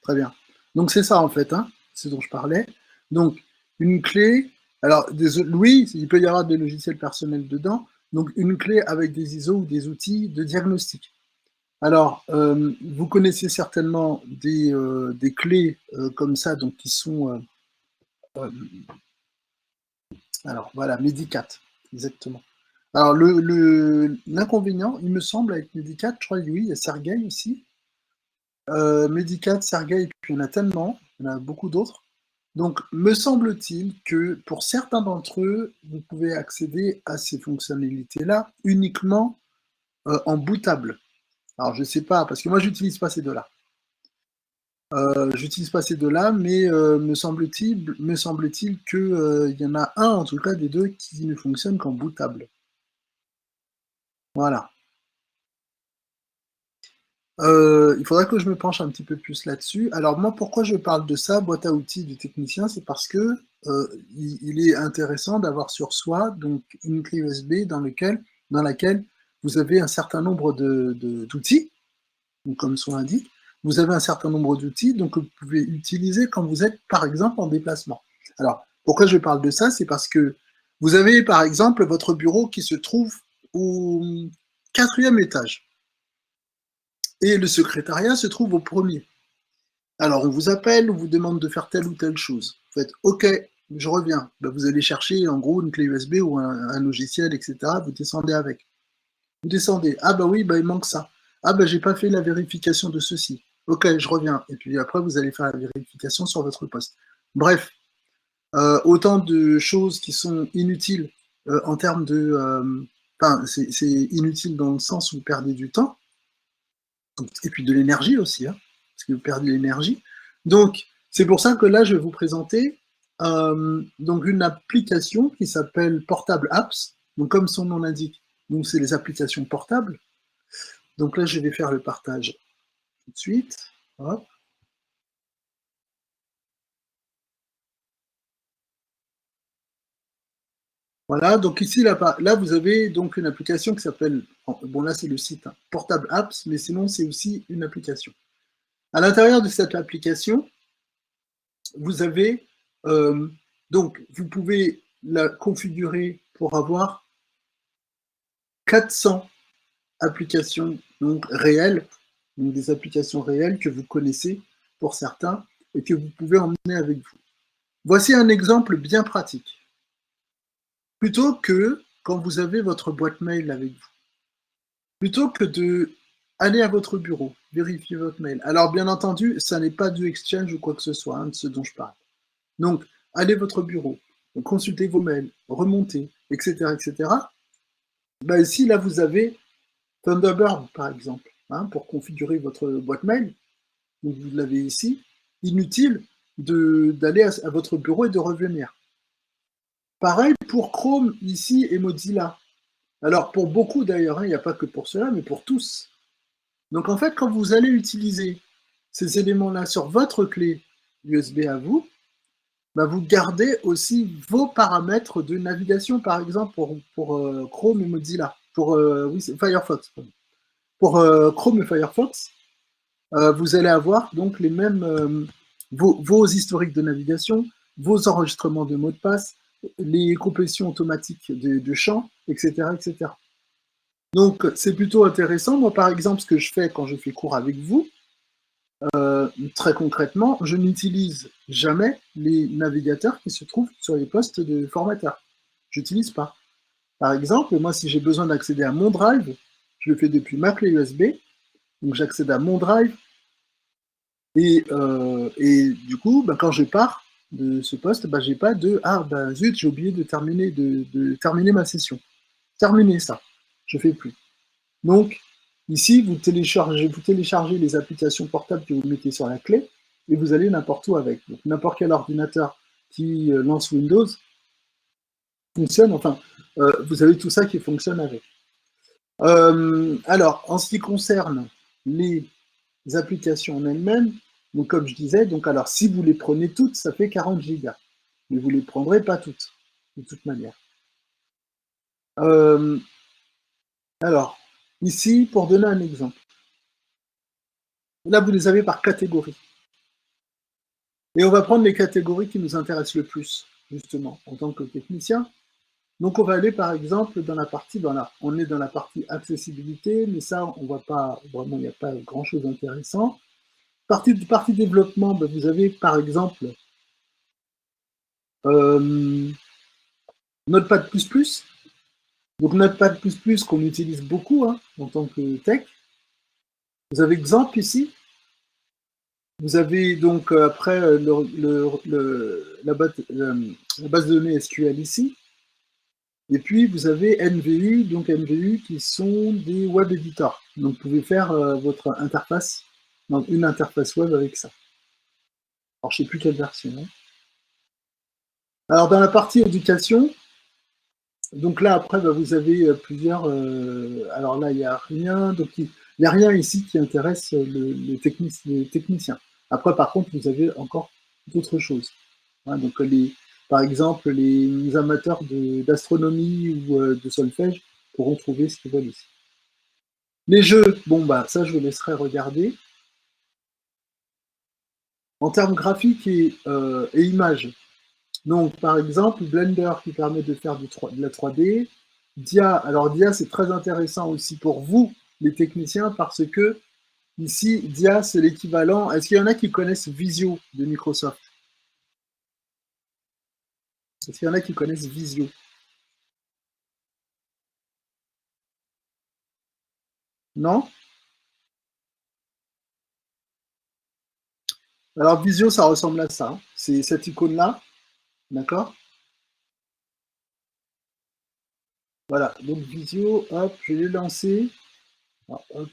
Très bien. Donc c'est ça en fait, hein, ce dont je parlais. Donc une clé, alors oui, il peut y avoir des logiciels personnels dedans, donc une clé avec des ISO ou des outils de diagnostic. Alors, vous connaissez certainement des clés comme ça, donc qui sont, euh, alors voilà, Medicat, exactement. Alors l'inconvénient, il me semble, avec Medicat, je crois que oui, il y a Sergey aussi. Medicat, Sergey, et puis il y en a tellement, il y en a beaucoup d'autres. Donc, me semble-t-il que pour certains d'entre eux, vous pouvez accéder à ces fonctionnalités-là uniquement en bootable. Alors, je sais pas, parce que moi, j'utilise pas ces deux-là. J'utilise pas ces deux-là, mais me semble-t-il que il y en a un, en tout cas, des deux qui ne fonctionne qu'en bootable. Voilà. Il faudrait que je me penche un petit peu plus là-dessus. Alors moi, pourquoi je parle de ça, boîte à outils du technicien, c'est parce que il est intéressant d'avoir sur soi donc une clé USB dans laquelle vous avez un certain nombre d'outils, donc comme son l'indique, vous avez un certain nombre d'outils donc que vous pouvez utiliser quand vous êtes par exemple en déplacement. Alors pourquoi je parle de ça, c'est parce que vous avez par exemple votre bureau qui se trouve au quatrième étage et le secrétariat se trouve au premier. Alors, on vous appelle, on vous demande de faire telle ou telle chose. Vous faites OK, je reviens. Ben, vous allez chercher en gros une clé USB ou un logiciel, etc. Vous descendez avec. Vous descendez. Ah bah oui, bah il manque ça. Ah bah j'ai pas fait la vérification de ceci. OK, je reviens. Et puis après, vous allez faire la vérification sur votre poste. Bref, autant de choses qui sont inutiles en termes de. Enfin, c'est inutile dans le sens où vous perdez du temps et puis de l'énergie aussi, hein, parce que vous perdez l'énergie. Donc, c'est pour ça que là, je vais vous présenter donc une application qui s'appelle Portable Apps. Donc, comme son nom l'indique, donc c'est les applications portables. Donc là, je vais faire le partage tout de suite. Hop. Voilà, donc ici, là, vous avez donc une application qui s'appelle, bon là c'est le site, hein, Portable Apps, mais sinon c'est aussi une application. À l'intérieur de cette application, vous avez donc vous pouvez la configurer pour avoir 400 applications donc réelles, donc des applications réelles que vous connaissez pour certains et que vous pouvez emmener avec vous. Voici un exemple bien pratique. Plutôt que quand vous avez votre boîte mail avec vous, plutôt que de aller à votre bureau, vérifier votre mail. Alors bien entendu, ça n'est pas du Exchange ou quoi que ce soit, hein, de ce dont je parle. Donc, allez à votre bureau, consultez vos mails, remontez, etc., etc. Bah, ici, là, vous avez Thunderbird, par exemple, hein, pour configurer votre boîte mail. Donc, vous l'avez ici. Inutile d'aller à votre bureau et de revenir. Pareil pour Chrome, ici, et Mozilla. Alors, pour beaucoup d'ailleurs, hein, il n'y a pas que pour cela, mais pour tous. Donc, en fait, quand vous allez utiliser ces éléments-là sur votre clé USB à vous, bah, vous gardez aussi vos paramètres de navigation, par exemple pour Chrome et Mozilla, pour oui, Firefox. Pour Chrome et Firefox, vous allez avoir donc les mêmes vos historiques de navigation, vos enregistrements de mots de passe, les complétions automatiques de champs, etc., etc. Donc c'est plutôt intéressant. Moi, par exemple, ce que je fais quand je fais cours avec vous, très concrètement, je n'utilise jamais les navigateurs qui se trouvent sur les postes de formateurs. Je n'utilise pas. Par exemple, moi, si j'ai besoin d'accéder à mon drive, je le fais depuis ma clé USB. Donc, j'accède à mon drive. Et du coup, bah, quand je pars de ce poste, bah, j'ai pas de ah bah zut, j'ai oublié de terminer ma session. Terminer ça. Je fais plus. Donc, ici, vous téléchargez les applications portables que vous mettez sur la clé et vous allez n'importe où avec. Donc, n'importe quel ordinateur qui lance Windows fonctionne, enfin, vous avez tout ça qui fonctionne avec. Alors, en ce qui concerne les applications en elles-mêmes, donc comme je disais, donc alors si vous les prenez toutes, ça fait 40 gigas. Mais vous ne les prendrez pas toutes, de toute manière. Euh, alors, ici, pour donner un exemple, là, vous les avez par catégorie. Et on va prendre les catégories qui nous intéressent le plus, justement, en tant que technicien. Donc, on va aller, par exemple, dans la partie, on est dans la partie accessibilité, mais ça, on ne voit pas, vraiment, il n'y a pas grand-chose d'intéressant. Partie développement, ben, vous avez, par exemple, Notepad++. Donc, Notepad++, qu'on utilise beaucoup hein, en tant que tech. Vous avez Xampp ici. Vous avez donc après la base de données SQL ici. Et puis vous avez NVU, donc NVU qui sont des web editors. Donc vous pouvez faire votre interface, donc une interface web avec ça. Alors je ne sais plus quelle version. Hein. Alors dans la partie éducation, donc là après bah, vous avez plusieurs. Alors là il n'y a rien, donc il n'y a rien ici qui intéresse les techniciens. Après par contre vous avez encore d'autres choses. Hein, donc par exemple les amateurs d'astronomie ou de solfège pourront trouver ce qu'ils veulent ici. Les jeux, bon bah ça je vous laisserai regarder. En termes graphiques et images, donc par exemple Blender qui permet de faire de la 3D, Dia, alors Dia c'est très intéressant aussi pour vous les techniciens parce que ici Dia c'est l'équivalent, est-ce qu'il y en a qui connaissent Visio de Microsoft? Est-ce qu'il y en a qui connaissent Visio? Non? Alors Visio ça ressemble à ça, c'est cette icône-là, d'accord? Voilà, donc Visio, hop, je l'ai lancé. Alors, hop,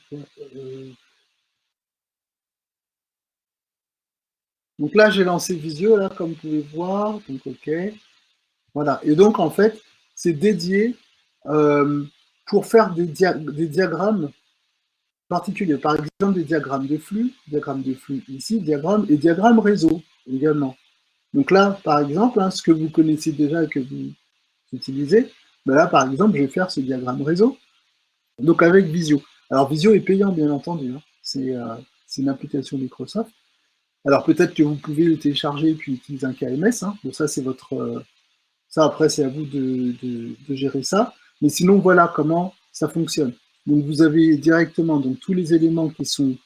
donc là, j'ai lancé Visio, là, comme vous pouvez voir. Donc, OK. Voilà. Et donc, en fait, c'est dédié pour faire des diagrammes particuliers. Par exemple, des diagrammes de flux ici, diagrammes réseau également. Donc là, par exemple, hein, ce que vous connaissez déjà et que vous utilisez, ben là, par exemple, je vais faire ce diagramme réseau. Donc avec Visio. Alors Visio est payant, bien entendu. Hein. C'est une application Microsoft. Alors peut-être que vous pouvez le télécharger et puis utiliser un KMS. Hein. Donc ça, c'est votre. Ça, après, c'est à vous de gérer ça. Mais sinon, voilà comment ça fonctionne. Donc vous avez directement donc, tous les éléments qui sont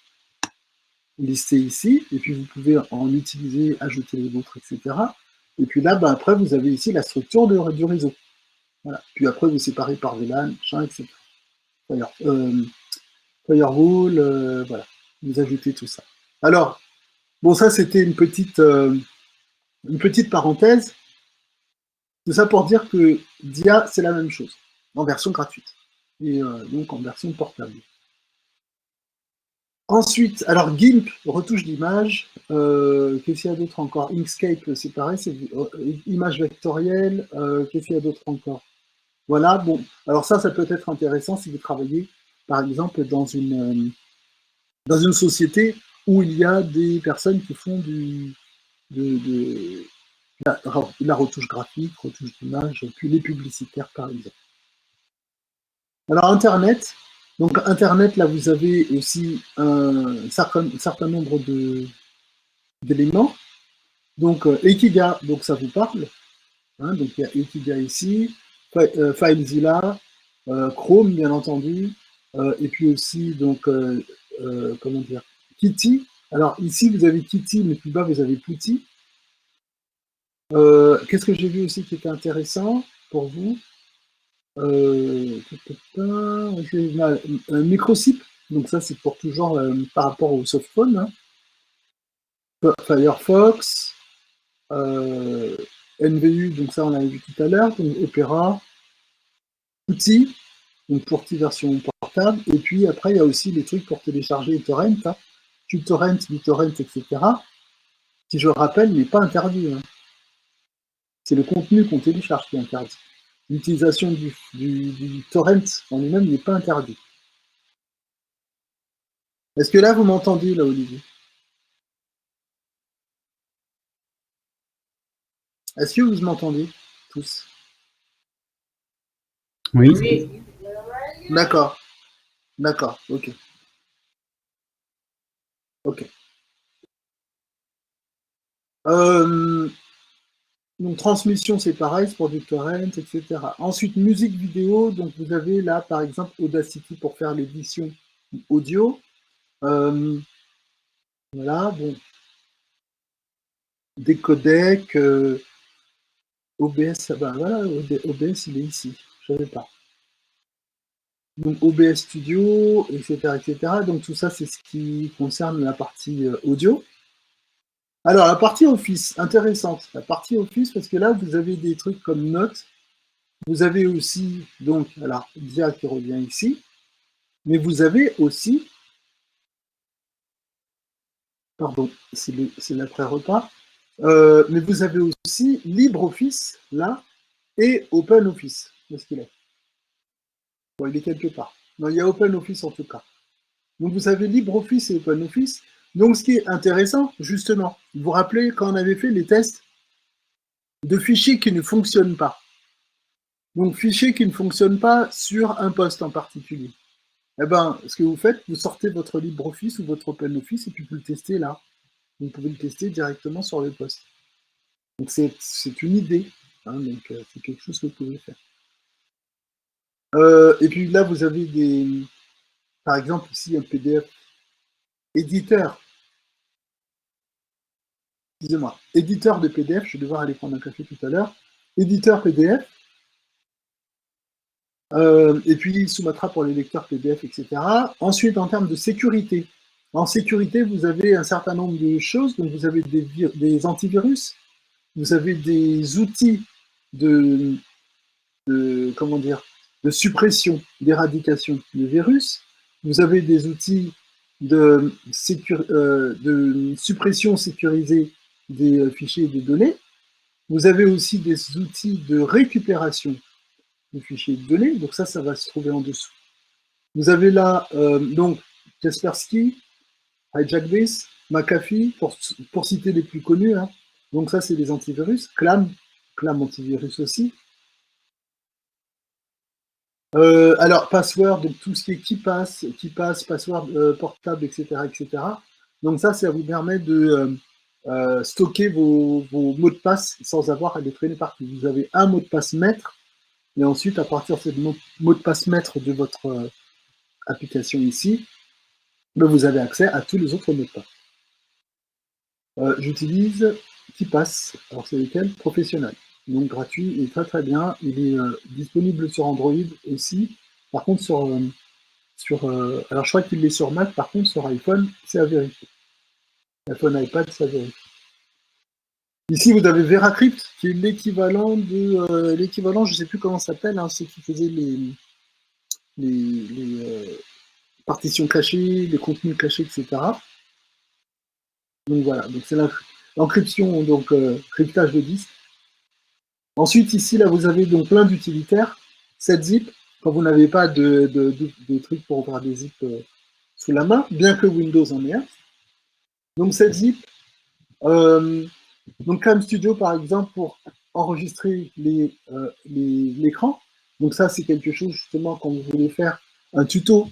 listés ici, et puis vous pouvez en utiliser, ajouter les vôtres, etc. Et puis là, ben, après, vous avez ici la structure du réseau. Voilà. Puis après, vous séparez par VLAN, machin, etc. D'ailleurs, Firewall, voilà. Vous ajoutez tout ça. Alors, bon, ça, c'était une petite parenthèse. Tout ça pour dire que Dia, c'est la même chose, en version gratuite. Et donc en version portable. Ensuite, alors GIMP, retouche d'image. Qu'est-ce qu'il y a d'autre encore? Inkscape, c'est pareil, c'est image vectorielle. Qu'est-ce qu'il y a d'autre encore? Voilà, bon. Alors ça peut être intéressant si vous travaillez, par exemple, dans une société où il y a des personnes qui font de la retouche graphique, retouche d'image, puis les publicitaires, par exemple. Alors, Internet. Donc, Internet, là, vous avez aussi un certain nombre d'éléments. Donc, Ekiga, donc ça vous parle. Hein, donc, il y a Ekiga ici, FileZilla, Chrome, bien entendu, et puis aussi, donc, comment dire, Kitty. Alors, ici, vous avez Kitty, mais plus bas, vous avez Putty. Qu'est-ce que j'ai vu aussi qui était intéressant pour vous? Un microsip, donc ça c'est pour toujours par rapport au softphone. Hein. Firefox, NVU, donc ça on l'avait vu tout à l'heure, donc Opera, outils, donc pour version portable, et puis après il y a aussi les trucs pour télécharger les torrents, hein, QTorrent, BitTorrent, etc., qui je rappelle n'est pas interdit. Hein. C'est le contenu qu'on télécharge qui est interdit. L'utilisation du torrent en lui-même n'est pas interdit. Est-ce que là, vous m'entendez, là, Olivier? Est-ce que vous m'entendez, tous? Oui. D'accord, d'accord, ok. Ok. Donc transmission, c'est pareil, c'est pour du torrent, etc. Ensuite, musique vidéo, donc vous avez là, par exemple, Audacity pour faire l'édition audio. Voilà, bon, des codecs, OBS, bah voilà, OBS, il est ici, je ne savais pas. Donc OBS Studio, etc., etc. Donc tout ça, c'est ce qui concerne la partie audio. Alors la partie Office, intéressante. La partie Office, parce que là, vous avez des trucs comme Notes. Vous avez aussi, donc, alors, Dia qui revient ici. Mais vous avez aussi, pardon, c'est l'après-repas, mais vous avez aussi LibreOffice, là, et OpenOffice. Où est-ce qu'il est? Bon, il est quelque part. Non, il y a OpenOffice en tout cas. Donc vous avez LibreOffice et OpenOffice. Donc ce qui est intéressant, justement, vous vous rappelez quand on avait fait les tests de fichiers qui ne fonctionnent pas. Donc fichiers qui ne fonctionnent pas sur un poste en particulier. Eh ben, ce que vous faites, vous sortez votre LibreOffice ou votre OpenOffice et puis vous le testez là. Vous pouvez le tester directement sur le poste. Donc c'est une idée, hein, donc c'est quelque chose que vous pouvez faire. Et puis là, vous avez par exemple ici un PDF éditeur. Excusez-moi, éditeur de PDF. Je vais devoir aller prendre un café tout à l'heure. Éditeur PDF. Et puis Sumatra pour les lecteurs PDF, etc. Ensuite, en termes de sécurité. En sécurité, vous avez un certain nombre de choses. Donc, vous avez des antivirus, vous avez des outils de, comment dire, de suppression, d'éradication des virus. Vous avez des outils de suppression sécurisée des fichiers et des données. Vous avez aussi des outils de récupération des fichiers et des données. Donc ça va se trouver en dessous. Vous avez là, donc, Kaspersky, Hijackbase, McAfee, pour citer les plus connus. Hein. Donc ça, c'est les antivirus. Clam antivirus aussi. Alors, password, donc tout ce qui est KeePass, password portable, etc., etc. Donc ça vous permet de stocker vos mots de passe sans avoir à les traîner partout. Vous avez un mot de passe maître, et ensuite, à partir de ce mot de passe maître de votre application ici, ben, vous avez accès à tous les autres mots de passe. J'utilise KeePass, alors c'est lequel? Professionnel. Donc gratuit et très très bien. Il est disponible sur Android aussi. Par contre, alors je crois qu'il est sur Mac, par contre sur iPhone, c'est à vérifier. iPhone, iPad, c'est à vérifier. Ici, vous avez VeraCrypt, qui est l'équivalent je ne sais plus comment ça s'appelle, hein, ceux qui faisaient les partitions cachées, les contenus cachés, etc. Donc voilà, donc c'est l'encryption, donc cryptage de disque. Ensuite, ici, là, vous avez donc plein d'utilitaires. 7-zip, quand vous n'avez pas de trucs pour ouvrir des zips sous la main, bien que Windows en ait un. Donc 7-zip. Donc Cam Studio, par exemple, pour enregistrer l'écran. Donc ça, c'est quelque chose, justement, quand vous voulez faire un tuto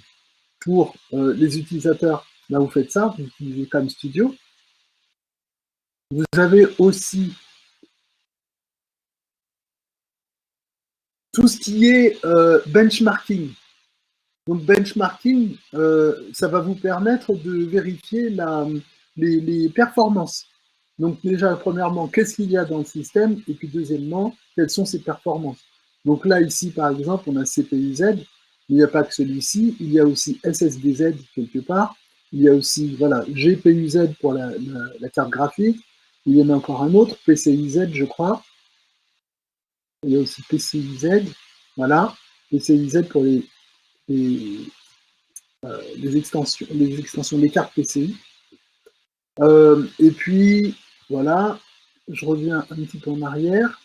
pour les utilisateurs, là, vous faites ça, vous utilisez Cam Studio. Vous avez aussi tout ce qui est benchmarking. Donc benchmarking, ça va vous permettre de vérifier les performances. Donc déjà, premièrement, qu'est-ce qu'il y a dans le système? Et puis deuxièmement, quelles sont ses performances? Donc là, ici, par exemple, on a CPUZ, mais il n'y a pas que celui-ci, il y a aussi SSDZ quelque part, il y a aussi voilà, GPUZ pour la carte graphique, il y en a encore un autre, PCIZ, je crois, il y a aussi PCIZ, voilà, PCIZ pour les, les extensions des cartes PCI. Et puis, voilà, je reviens un petit peu en arrière.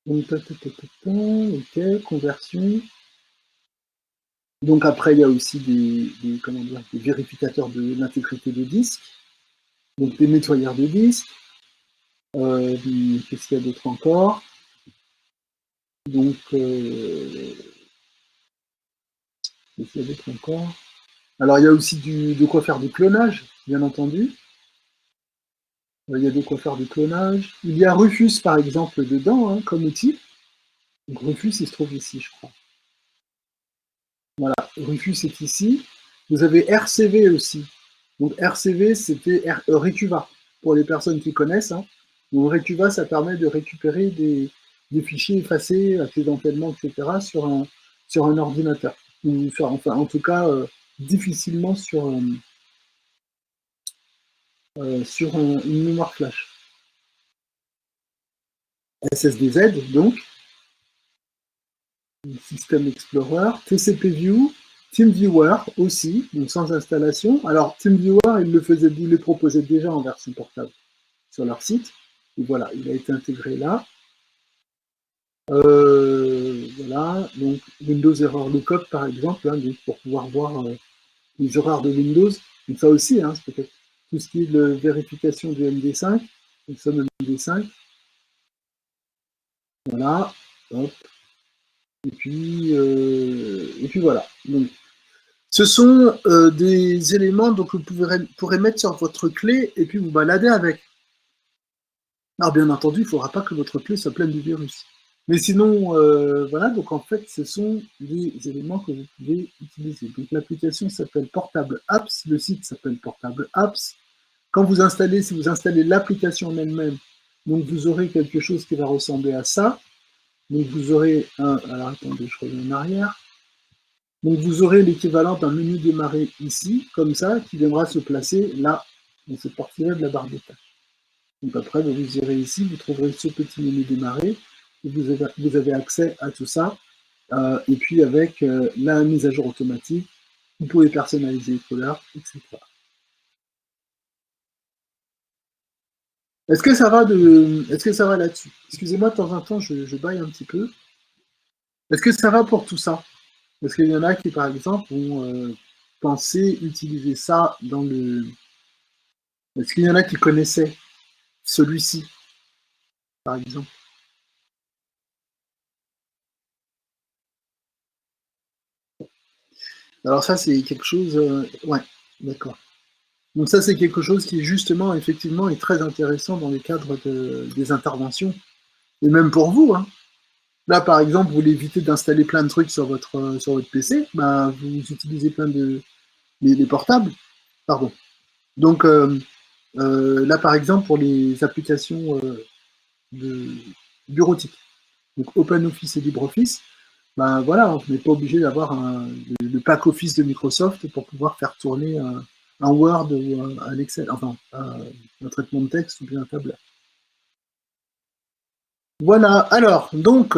Donc, ok, conversion. Donc après, il y a aussi des vérificateurs de l'intégrité de disque, donc des nettoyeurs de disque. Qu'est-ce qu'il y a d'autre encore? Donc, qu'est-ce qu'il y a d'autre encore? Alors, il y a aussi de quoi faire du clonage, bien entendu. Il y a de quoi faire du clonage. Il y a Rufus, par exemple, dedans, hein, comme outil. Donc, Rufus, il se trouve ici, je crois. Voilà, Rufus est ici. Vous avez RCV aussi. Donc RCV, c'était Recuva, pour les personnes qui connaissent. Hein. Donc Recuva, ça permet de récupérer des fichiers effacés accidentellement, etc., sur un ordinateur. Ou enfin, en tout cas, difficilement sur une mémoire flash. SSDZ, donc, System Explorer, TCPView, TeamViewer aussi, donc sans installation. Alors, TeamViewer, il le proposait déjà en version portable sur leur site. Et voilà, il a été intégré là. Voilà, donc Windows Error Lookup, par exemple, hein, donc pour pouvoir voir les erreurs de Windows. Donc ça aussi, hein, c'est peut-être tout ce qui est de vérification du MD5. Nous sommes MD5. Voilà, hop. Et puis voilà. Donc, ce sont des éléments donc, que vous pourrez mettre sur votre clé et puis vous balader avec. Alors bien entendu, il ne faudra pas que votre clé soit pleine de virus. Mais sinon, voilà, donc en fait, ce sont des éléments que vous pouvez utiliser. Donc l'application s'appelle Portable Apps, le site s'appelle Portable Apps. Quand vous installez, si vous installez l'application en elle-même, donc vous aurez quelque chose qui va ressembler à ça. Donc vous aurez un. Alors attendez, je reviens en arrière. Donc vous aurez l'équivalent d'un menu démarrer ici, comme ça, qui viendra se placer là, dans cette partie-là de la barre de tâches. Donc après, vous irez ici, vous trouverez ce petit menu démarrer, et vous avez accès à tout ça. Et puis avec la mise à jour automatique, vous pouvez personnaliser les couleurs, etc. Est-ce que ça va là-dessus? Excusez-moi, de temps en temps, je baille un petit peu. Est-ce que ça va pour tout ça? Parce qu'il y en a qui, par exemple, vont penser utiliser ça dans le. Est-ce qu'il y en a qui connaissaient celui-ci, par exemple? Alors ça, c'est quelque chose. Ouais, d'accord. Donc ça, c'est quelque chose qui, justement, effectivement, est très intéressant dans le cadre des interventions. Et même pour vous, hein. Là, par exemple, vous voulez éviter d'installer plein de trucs sur votre PC, bah, vous utilisez plein de. Les portables, pardon. Donc là, par exemple, pour les applications de bureautique, donc OpenOffice et LibreOffice, ben voilà, on n'est pas obligé d'avoir le pack Office de Microsoft pour pouvoir faire tourner un Word ou un Excel, enfin un traitement de texte ou bien un tableur. Voilà, alors, donc,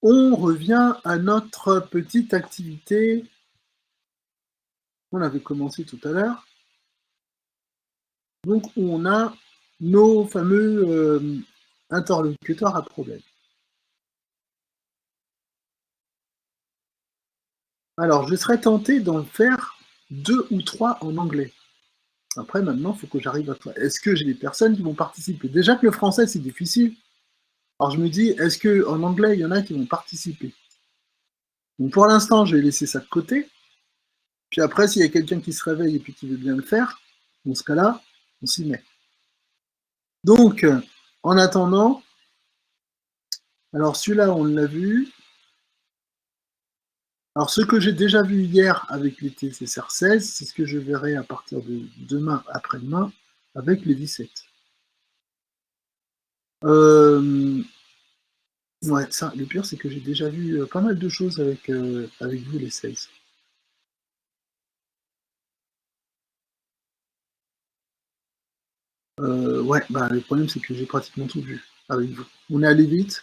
on revient à notre petite activité qu'on avait commencé tout à l'heure. Donc, on a nos fameux interlocuteurs à problème. Alors, je serais tenté d'en faire 2 ou 3 en anglais. Après, maintenant, il faut que j'arrive à toi. Est-ce que j'ai des personnes qui vont participer? Déjà que le français, c'est difficile. Alors, je me dis, est-ce qu'en anglais, il y en a qui vont participer? Donc, pour l'instant, je vais laisser ça de côté. Puis après, s'il y a quelqu'un qui se réveille et puis qui veut bien le faire, dans ce cas-là, on s'y met. Donc, en attendant, alors celui-là, on l'a vu. Alors, ce que j'ai déjà vu hier avec les TCR 16, c'est ce que je verrai à partir de demain, après-demain, avec les 17. Ouais, ça, le pire, c'est que j'ai déjà vu pas mal de choses avec vous, les 16. Ouais, bah, le problème, c'est que j'ai pratiquement tout vu avec vous. On est allé vite.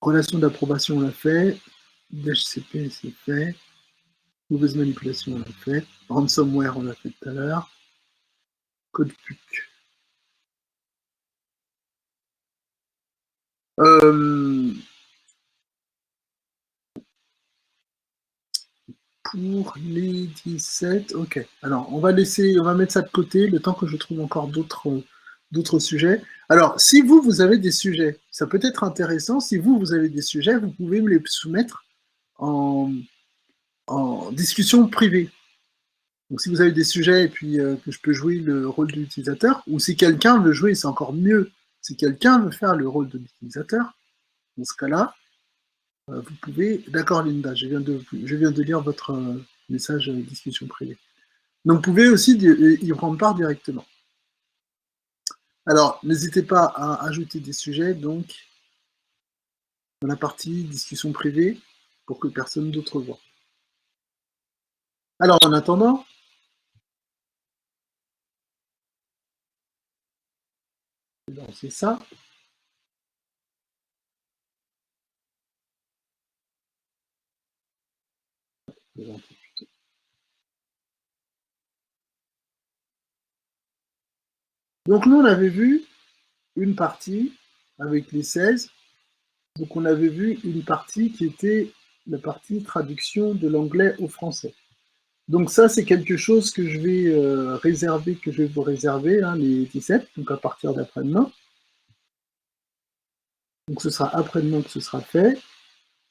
Relation d'approbation, on l'a fait. DHCP, c'est fait. Mauvaise manipulation, on l'a fait. Ransomware, on l'a fait tout à l'heure. Code PUC. Pour les 17, ok. Alors, on va mettre ça de côté le temps que je trouve encore d'autres sujets. Alors, si vous avez des sujets, ça peut être intéressant. Si vous avez des sujets, vous pouvez me les soumettre en, en discussion privée. Donc si vous avez des sujets et puis que je peux jouer le rôle de l'utilisateur, ou si quelqu'un veut jouer, c'est encore mieux, si quelqu'un veut faire le rôle de l'utilisateur, dans ce cas-là, vous pouvez... D'accord Linda, je viens de lire votre message discussion privée. Donc vous pouvez aussi y prendre part directement. Alors, n'hésitez pas à ajouter des sujets, donc, dans la partie discussion privée, pour que personne d'autre voit. Alors, en attendant, c'est ça. Donc, nous, on avait vu une partie avec les 16. Donc, on avait vu une partie qui était la partie traduction de l'anglais au français. Donc, ça, c'est quelque chose que je vais réserver, que je vais vous réserver, hein, les 17, donc à partir d'après-demain. Donc, ce sera après-demain que ce sera fait.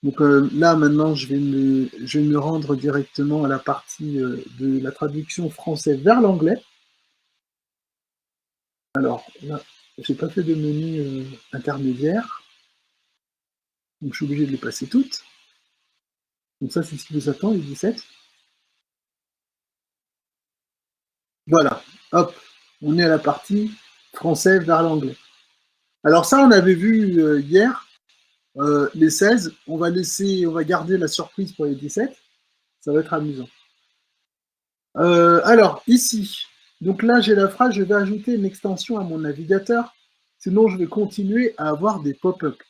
Donc là, maintenant, je vais me rendre directement à la partie de la traduction français vers l'anglais. Alors, là, j'ai pas fait de menu intermédiaire, donc je suis obligé de les passer toutes. Donc ça, c'est ce qui vous attend, les 17. Voilà, hop, on est à la partie français vers l'anglais. Alors ça, on avait vu hier, les 16, on va garder la surprise pour les 17, ça va être amusant. Alors, ici, donc là, j'ai la phrase, je vais ajouter une extension à mon navigateur, sinon je vais continuer à avoir des pop-up.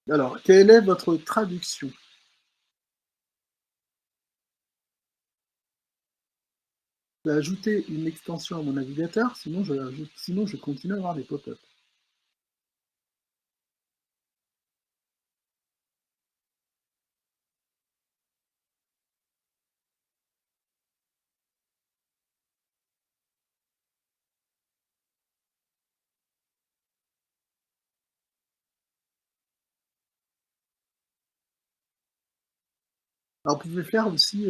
Alors, quelle est votre traduction? Je vais ajouter une extension à mon navigateur, sinon je continue à avoir des pop-up. Alors, vous pouvez faire aussi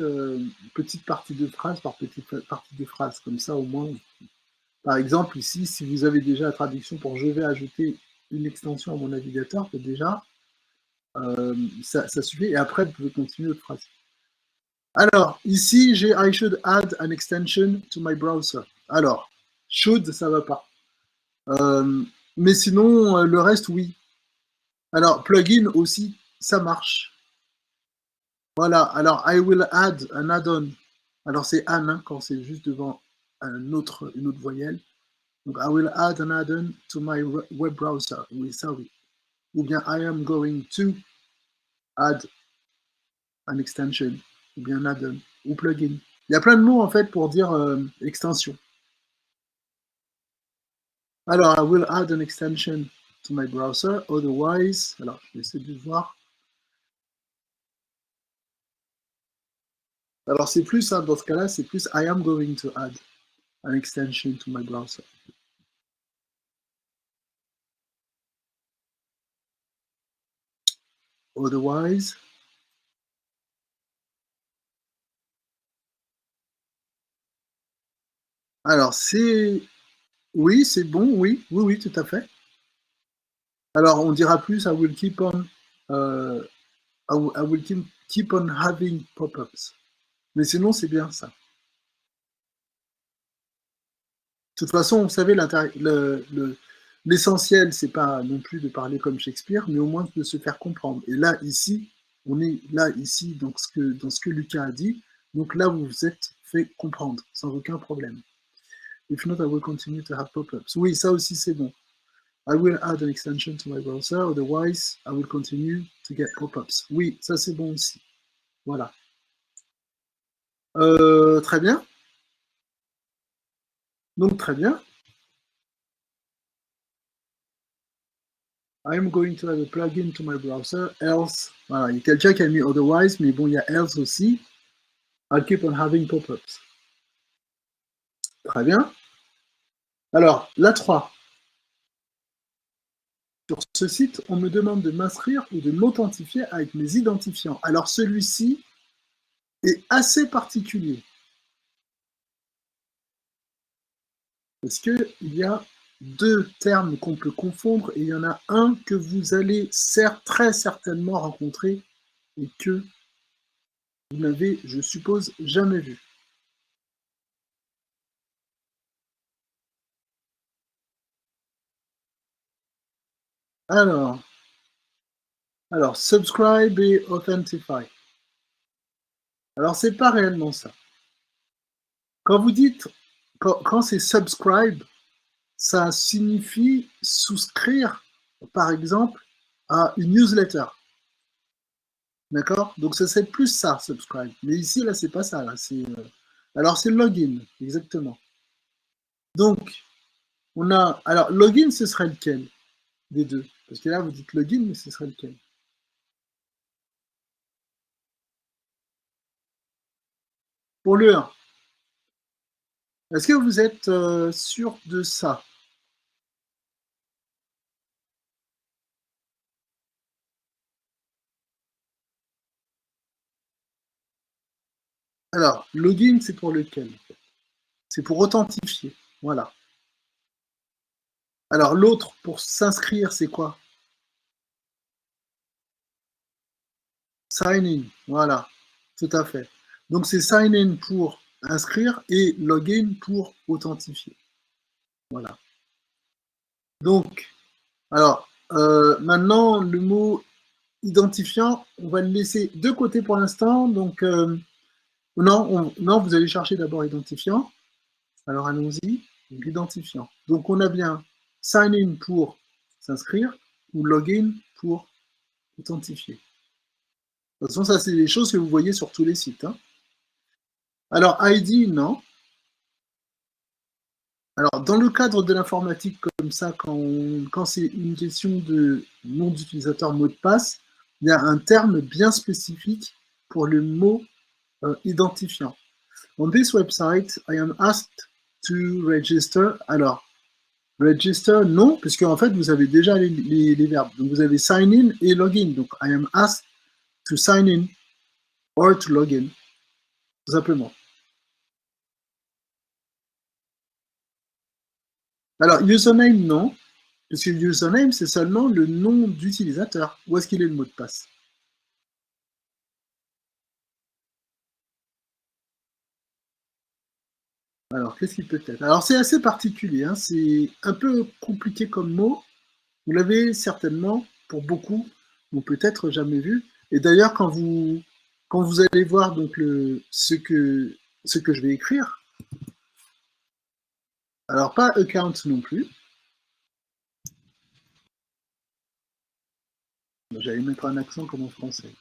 petite partie de phrase par petite partie de phrase, comme ça au moins. Par exemple, ici, si vous avez déjà la traduction pour je vais ajouter une extension à mon navigateur, déjà, ça suffit, et après, vous pouvez continuer votre phrase. Alors, ici, j'ai I should add an extension to my browser. Alors, should, ça va pas. Mais sinon, le reste, oui. Alors, plugin aussi, ça marche. Voilà, alors I will add an add-on. Alors, c'est an hein, quand c'est juste devant une autre voyelle. Donc, I will add an add-on to my web browser. Oui, ça, oui. Ou bien I am going to add an extension. Ou bien add-on. Ou plugin. Il y a plein de mots, en fait, pour dire extension. Alors, I will add an extension to my browser, otherwise, alors je vais essayer de voir. Alors, c'est plus, hein, dans ce cas-là, c'est plus I am going to add an extension to my browser. Otherwise, alors c'est, oui, c'est bon, oui, oui, oui, tout à fait. Alors, on dira plus I will keep on, I will keep on having pop-ups. Mais sinon, c'est bien ça. De toute façon, vous savez, l'essentiel, c'est pas non plus de parler comme Shakespeare, mais au moins de se faire comprendre. Et là, ici, on est là, ici, dans ce que Lucas a dit. Donc là, vous vous êtes fait comprendre, sans aucun problème. If not, I will continue to have pop-ups. Oui, ça aussi, c'est bon. I will add an extension to my browser, otherwise, I will continue to get pop-ups. Oui, ça, c'est bon aussi. Voilà. Très bien. Donc, très bien. I'm going to add a plugin to my browser, else, voilà, il y a quelqu'un qui a mis otherwise, mais bon, il y a else aussi. I'll keep on having pop-ups. Très bien. Alors, la 3. Sur ce site, on me demande de m'inscrire ou de m'authentifier avec mes identifiants. Alors celui-ci est assez particulier. Parce qu'il y a deux termes qu'on peut confondre et il y en a un que vous allez très certainement rencontrer et que vous n'avez, je suppose, jamais vu. Alors, subscribe et authentify. Alors, c'est pas réellement ça. Quand vous dites, quand c'est subscribe, ça signifie souscrire, par exemple, à une newsletter. D'accord? Donc, ça serait plus ça, subscribe. Mais ici, là, c'est pas ça. Là. Alors, c'est login, exactement. Donc, on a. Alors, login, ce serait lequel des deux? Parce que là, vous dites login, mais ce serait lequel? Pour le 1. Est-ce que vous êtes sûr de ça? Alors, login, c'est pour lequel? C'est pour authentifier. Voilà. Alors, l'autre, pour s'inscrire, c'est quoi? Sign in. Voilà. Tout à fait. Donc, c'est sign in pour inscrire et login pour authentifier. Voilà. Donc, alors, maintenant, le mot identifiant, on va le laisser de côté pour l'instant. Donc, non, vous allez chercher d'abord identifiant. Alors, allons-y. Identifiant. Donc, on a bien sign in pour s'inscrire ou login pour authentifier. De toute façon, ça, c'est les choses que vous voyez sur tous les sites. Hein. Alors, ID, non. Alors, dans le cadre de l'informatique comme ça, quand c'est une question de nom d'utilisateur, mot de passe, il y a un terme bien spécifique pour le mot identifiant. On this website, I am asked to register. Alors, register, non, puisque en fait, vous avez déjà les verbes. Donc, vous avez sign in et login. Donc, I am asked to sign in or to log in, tout simplement. Alors, username, non, puisque username, c'est seulement le nom d'utilisateur. Où est-ce qu'il est le mot de passe? Alors, qu'est-ce qu'il peut être? Alors, c'est assez particulier, hein, c'est un peu compliqué comme mot. Vous l'avez certainement, pour beaucoup, ou peut-être jamais vu. Et d'ailleurs, quand vous allez voir donc ce que je vais écrire, alors pas account non plus, j'allais mettre un accent comme en français.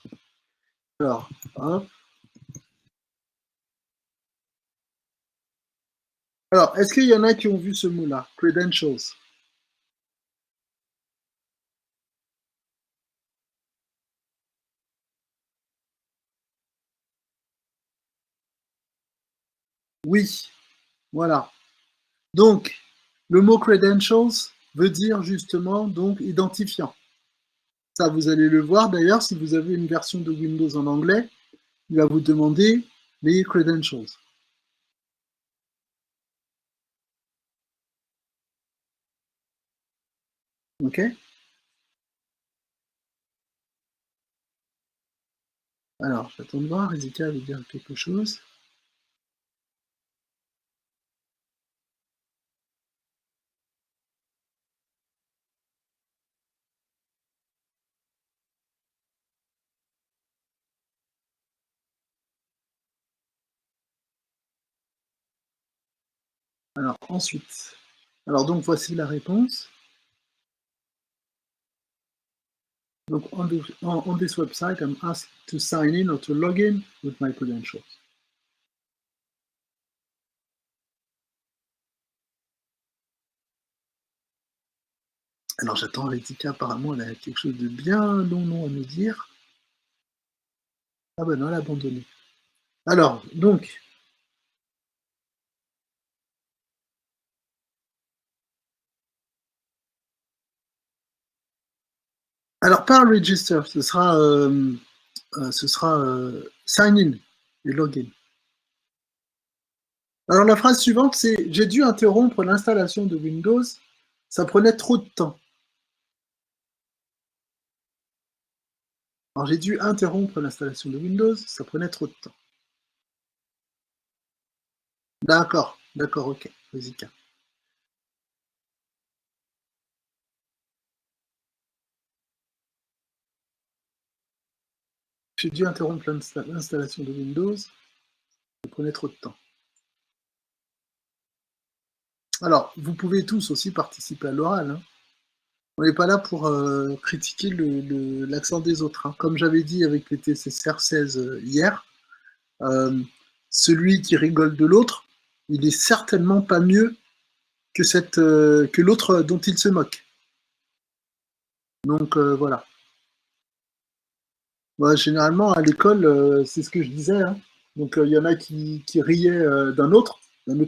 Alors, hop. Alors, est-ce qu'il y en a qui ont vu ce mot-là? Credentials. Oui, voilà. Donc, le mot credentials veut dire justement donc identifiant. Ça, vous allez le voir d'ailleurs si vous avez une version de Windows en anglais, il va vous demander les credentials. OK? Alors, j'attends de voir, Rizika veut dire quelque chose. Alors, ensuite. Alors, donc, voici la réponse. Donc, on this website, I'm asked to sign in or to log in with my credentials. Alors, j'attends Rizika, apparemment, elle a quelque chose de bien long à nous dire. Ah ben non, elle a abandonné. Alors, donc, Alors, pas register, ce sera sign in et login. Alors, la phrase suivante, c'est « J'ai dû interrompre l'installation de Windows, ça prenait trop de temps ». Alors, j'ai dû interrompre l'installation de Windows, ça prenait trop de temps. D'accord, ok. Vas-y, K. J'ai dû interrompre l'installation de Windows, ça prenait trop de temps. Alors, vous pouvez tous aussi participer à l'oral, hein. On n'est pas là pour critiquer l'accent des autres, hein. Comme j'avais dit avec les TCR 16 hier, celui qui rigole de l'autre, il est certainement pas mieux que l'autre dont il se moque. Donc voilà. Moi, généralement, à l'école, c'est ce que je disais, hein. Donc il y en a qui riaient d'un autre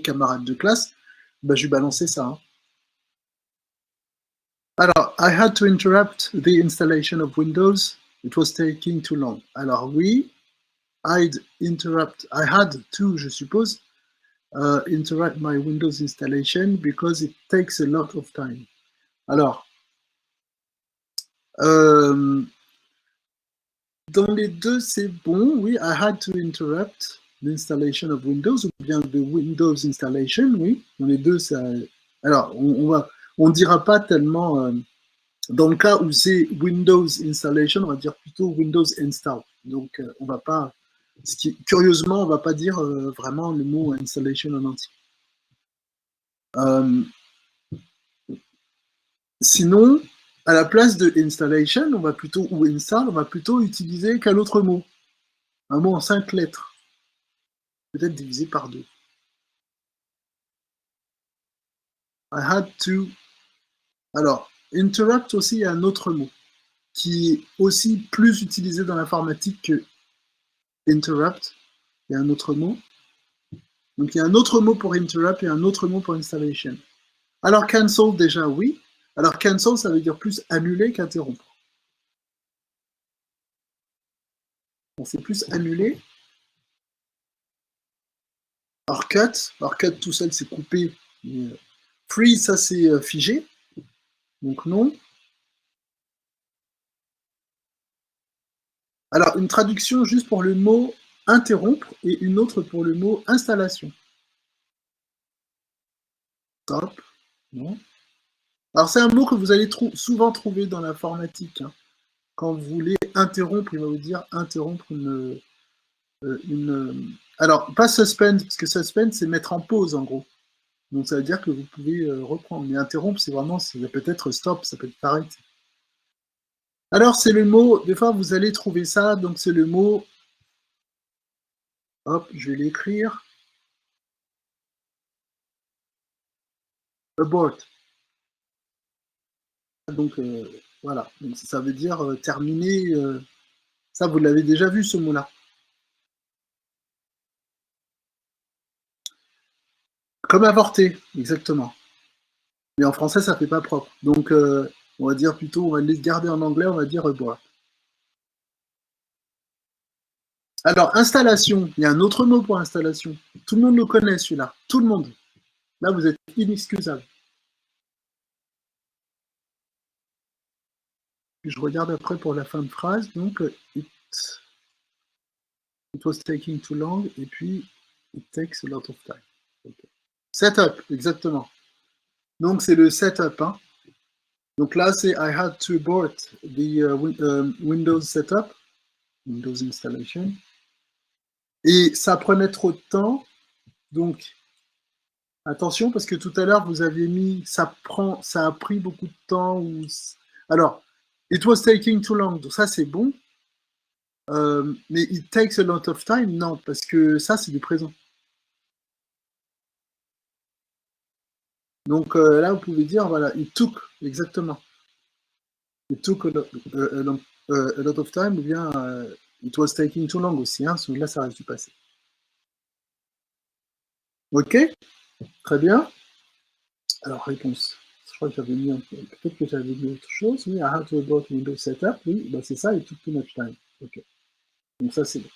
camarade de classe, bah, je lui balançais ça, hein. Alors, I had to interrupt the installation of Windows. It was taking too long. Alors oui, I had to, je suppose, interrupt my Windows installation because it takes a lot of time. Alors, dans les deux, c'est bon, oui, I had to interrupt the installation of Windows, ou bien the Windows installation, oui. Dans les deux, ça. Alors, on dira pas tellement. Dans le cas où c'est Windows installation, on va dire plutôt Windows install. Donc, on va pas. Curieusement, on va pas dire vraiment le mot installation en entier. Sinon, à la place de installation, ou install, on va plutôt utiliser quel autre mot? Un mot en 5 lettres, peut-être divisé par 2. I had to. Alors, interrupt aussi, il y a un autre mot qui est aussi plus utilisé dans l'informatique que interrupt. Il y a un autre mot. Donc, il y a un autre mot pour interrupt et un autre mot pour installation. Alors, cancel, déjà, oui. Alors, cancel, ça veut dire plus annuler qu'interrompre. Bon, c'est plus annuler. Alors, cut tout seul, c'est coupé. Freeze, ça, c'est figé. Donc, non. Alors, une traduction juste pour le mot interrompre et une autre pour le mot installation. Stop. Non. Alors, c'est un mot que vous allez souvent trouver dans l'informatique, hein. Quand vous voulez interrompre, il va vous dire interrompre alors, pas suspend, parce que suspend, c'est mettre en pause, en gros. Donc, ça veut dire que vous pouvez reprendre. Mais interrompre, c'est vraiment, ça peut être stop, ça peut être arrêter. Alors, c'est le mot, des fois, vous allez trouver ça, donc c'est le mot, hop, je vais l'écrire, abort. Donc, voilà. Donc, ça veut dire terminer. Ça, vous l'avez déjà vu, ce mot-là. Comme avorter, exactement. Mais en français, ça fait pas propre. Donc, on va dire plutôt, on va les garder en anglais, on va dire abort. Alors, installation, il y a un autre mot pour installation. Tout le monde le connaît, celui-là. Tout le monde. Là, vous êtes inexcusable. Je regarde après pour la fin de phrase. Donc, it was taking too long, et puis it takes a lot of time. Okay. Setup, exactement. Donc, c'est le setup, hein. Donc là, c'est I had to abort the Windows setup, Windows installation. Et ça prenait trop de temps. Donc, attention, parce que tout à l'heure, vous aviez mis ça a pris beaucoup de temps. Alors, it was taking too long. Donc, ça, c'est bon. Mais it takes a lot of time, non, parce que ça, c'est du présent. Donc là, vous pouvez dire, voilà, it took, exactement. It took a lot of time, ou bien it was taking too long aussi, hein, là, ça reste du passé. Ok, très bien. Alors, réponse. crois que j'avais mis peut-être que j'avais mis autre chose. Oui, I had to about Windows Setup. Oui, bah c'est ça, et took too much time. Ok. Donc ça, c'est bon.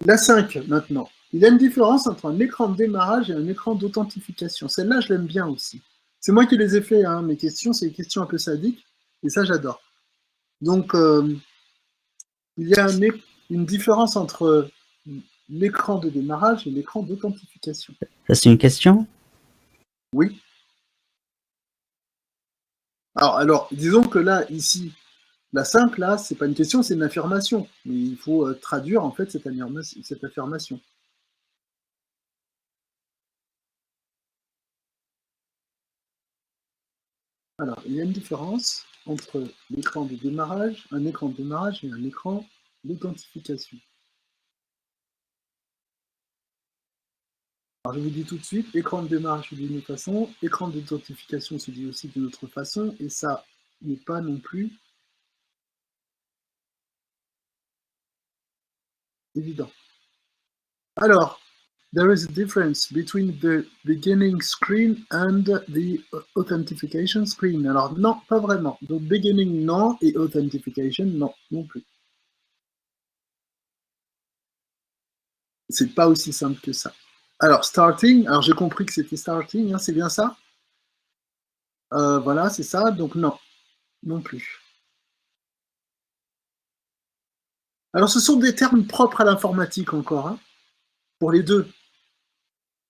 La 5, maintenant. Il y a une différence entre un écran de démarrage et un écran d'authentification. Celle-là, je l'aime bien aussi. C'est moi qui les ai fait, hein. Mes questions, c'est des questions un peu sadiques, et ça, j'adore. Donc, il y a une différence entre l'écran de démarrage et l'écran d'authentification. Ça, c'est une question? Oui. Alors, disons que là, ici, la 5, là, c'est pas une question, c'est une affirmation. Mais il faut traduire, en fait, cette affirmation. Alors, il y a une différence entre l'écran de démarrage, un écran de démarrage et un écran d'authentification. Alors, je vous dis tout de suite, écran de démarrage se dit d'une façon, écran d'authentification se dit aussi d'une autre façon, et ça n'est pas non plus évident. Alors, there is a difference between the beginning screen and the authentication screen. Alors, non, pas vraiment. Donc, beginning, non, et authentification, non, non plus. C'est pas aussi simple que ça. Alors, starting, alors j'ai compris que c'était starting, hein, c'est bien ça? Voilà, c'est ça, donc non, non plus. Alors, ce sont des termes propres à l'informatique encore, hein, pour les deux.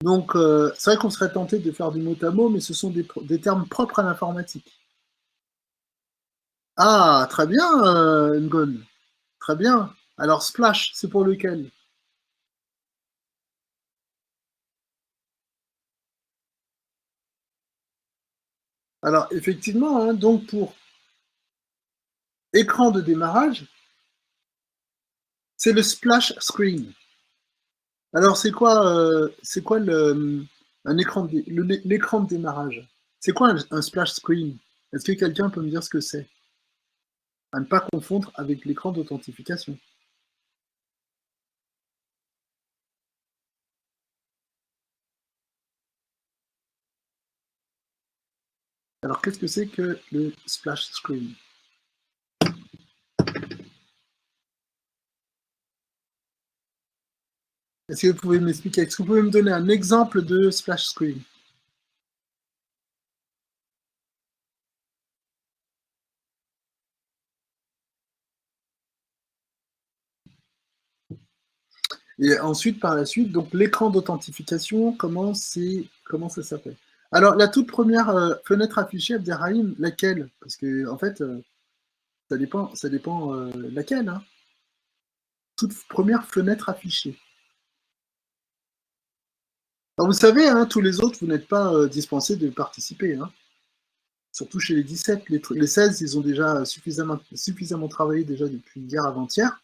Donc, c'est vrai qu'on serait tenté de faire du mot à mot, mais ce sont des termes propres à l'informatique. Ah, très bien, Ngon. Très bien. Alors, splash, c'est pour lequel? Alors, effectivement, hein, donc pour écran de démarrage, c'est le splash screen. Alors, c'est quoi l'écran de démarrage? C'est quoi un splash screen? Est-ce que quelqu'un peut me dire ce que c'est? À ne pas confondre avec l'écran d'authentification. Alors, qu'est-ce que c'est que le splash screen? Est-ce que vous pouvez m'expliquer? Est-ce que vous pouvez me donner un exemple de splash screen? Et ensuite, par la suite, donc l'écran d'authentification, comment ça s'appelle? Alors, la toute première fenêtre affichée, Abderrahim, laquelle? Parce que, en fait, ça dépend laquelle, hein? Toute première fenêtre affichée. Alors, vous savez, hein, tous les autres, vous n'êtes pas dispensés de participer, hein. Surtout chez les 17, les 16, ils ont déjà suffisamment travaillé déjà depuis hier avant-hier.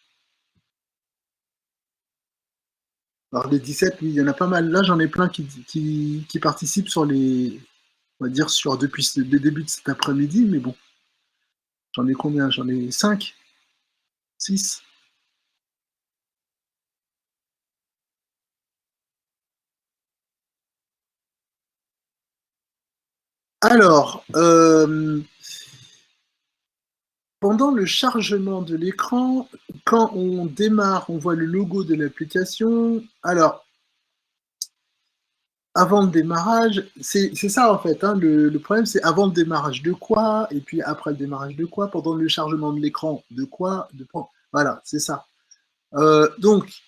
Alors les 17, oui, il y en a pas mal. Là, j'en ai plein qui participent sur on va dire depuis le début de cet après-midi, mais bon. J'en ai combien? J'en ai 5, 6. Alors, pendant le chargement de l'écran, quand on démarre, on voit le logo de l'application. Alors, avant le démarrage, c'est ça en fait, hein, le problème c'est avant le démarrage de quoi, et puis après le démarrage de quoi, pendant le chargement de l'écran de quoi, voilà, c'est ça. Donc,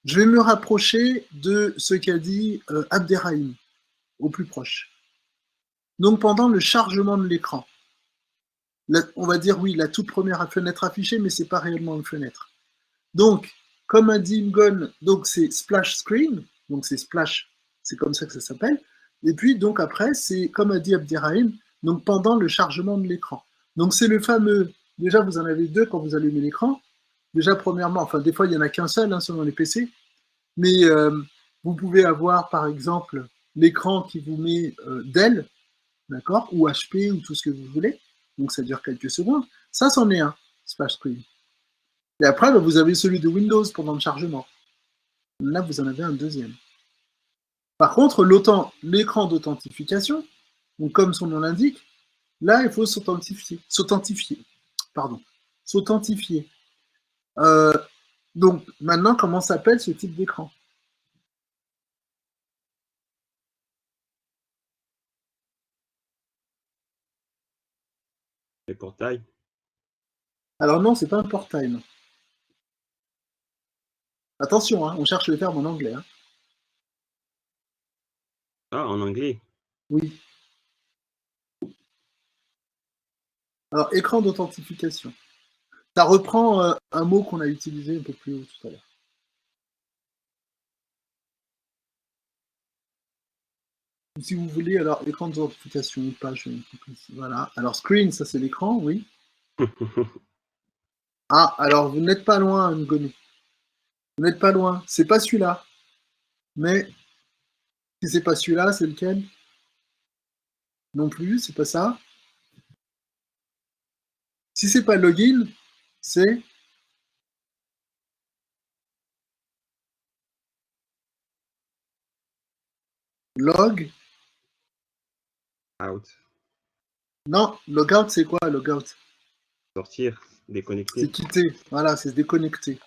je vais me rapprocher de ce qu'a dit Abderrahim, au plus proche. Donc pendant le chargement de l'écran, on va dire oui, la toute première fenêtre affichée, mais c'est pas réellement une fenêtre. Donc, comme a dit Ngon, donc c'est splash screen, donc c'est splash, c'est comme ça que ça s'appelle. Et puis donc après, c'est comme a dit Abderrahim, donc pendant le chargement de l'écran. Donc c'est le fameux, déjà vous en avez deux quand vous allumez l'écran. Déjà premièrement, enfin des fois il n'y en a qu'un seul hein, selon les PC, mais vous pouvez avoir par exemple l'écran qui vous met Dell, d'accord, ou HP ou tout ce que vous voulez. Donc ça dure quelques secondes. Ça, c'en est un, splash screen. Et après, bah, vous avez celui de Windows pendant le chargement. Là, vous en avez un deuxième. Par contre, l'écran d'authentification, Donc, comme son nom l'indique, là, il faut s'authentifier. Pardon. S'authentifier. Donc, maintenant, comment s'appelle ce type d'écran? Les portails. Alors non, c'est pas un portail, non. Attention, hein, on cherche le terme en anglais. Hein. Ah, en anglais. Oui. Alors, écran d'authentification. Ça reprend un mot qu'on a utilisé un peu plus haut tout à l'heure. Si vous voulez, alors, écran d'authentification, page, voilà. Alors, screen, ça c'est l'écran, oui. Ah, alors, vous n'êtes pas loin, Ngoni. Vous n'êtes pas loin. C'est pas celui-là. Mais, si c'est pas celui-là, c'est lequel? Non plus, c'est pas ça. Si c'est pas login, c'est log. Out. Non, logout, c'est quoi logout? Sortir, déconnecter. C'est quitter. Voilà, c'est se déconnecter.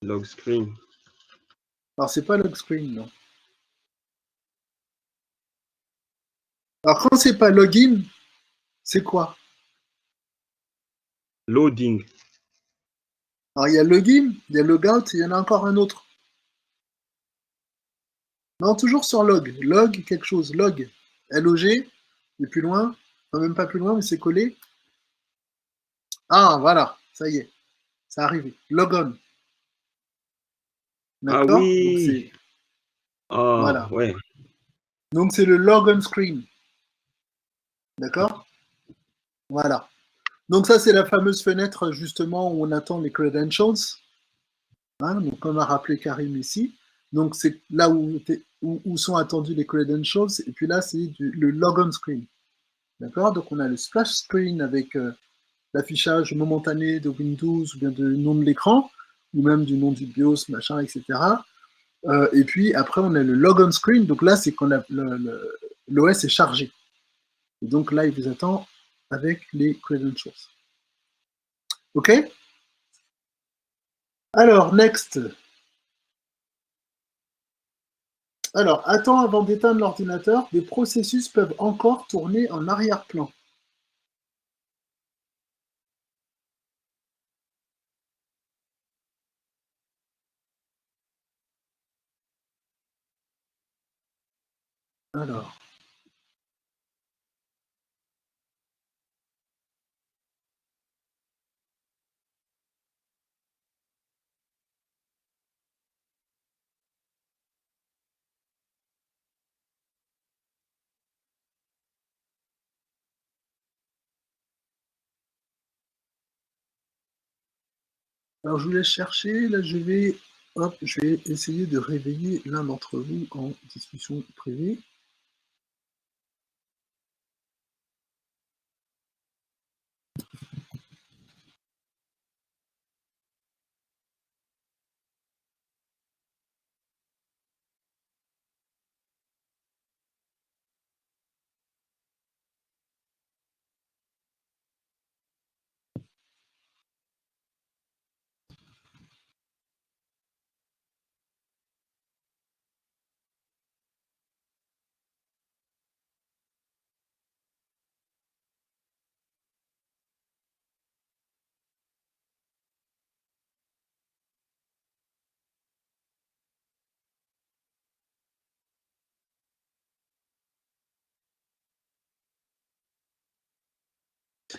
Log screen. Alors, c'est pas log screen, non. Alors, quand c'est pas login, c'est quoi? Loading. Alors, il y a login, il y a logout, et il y en a encore un autre. Non, toujours sur log. Log quelque chose. Log. L-O-G. Et plus loin. Enfin, même pas plus loin, mais c'est collé. Ah, voilà. Ça y est. C'est arrivé. Logon. Ah D'accord? Donc, oui. c'est. Ah, Voilà. ouais. Donc, c'est le logon screen. D'accord? Voilà. Donc, ça, c'est la fameuse fenêtre, justement, où on attend les credentials. Hein, donc, comme a rappelé Karim ici. Donc, c'est là où sont attendus les credentials. Et puis là, c'est le logon screen. D'accord? Donc, on a le splash screen avec l'affichage momentané de Windows ou bien de nom de l'écran, ou même du nom du BIOS, machin, etc. Et puis après, on a le logon screen. Donc là, c'est quand l'OS est chargé. Et donc là, il vous attend avec les credentials. OK? Alors, next. Alors, attends avant d'éteindre l'ordinateur, des processus peuvent encore tourner en arrière-plan. Alors, je vous laisse chercher. Là, je vais essayer de réveiller l'un d'entre vous en discussion privée.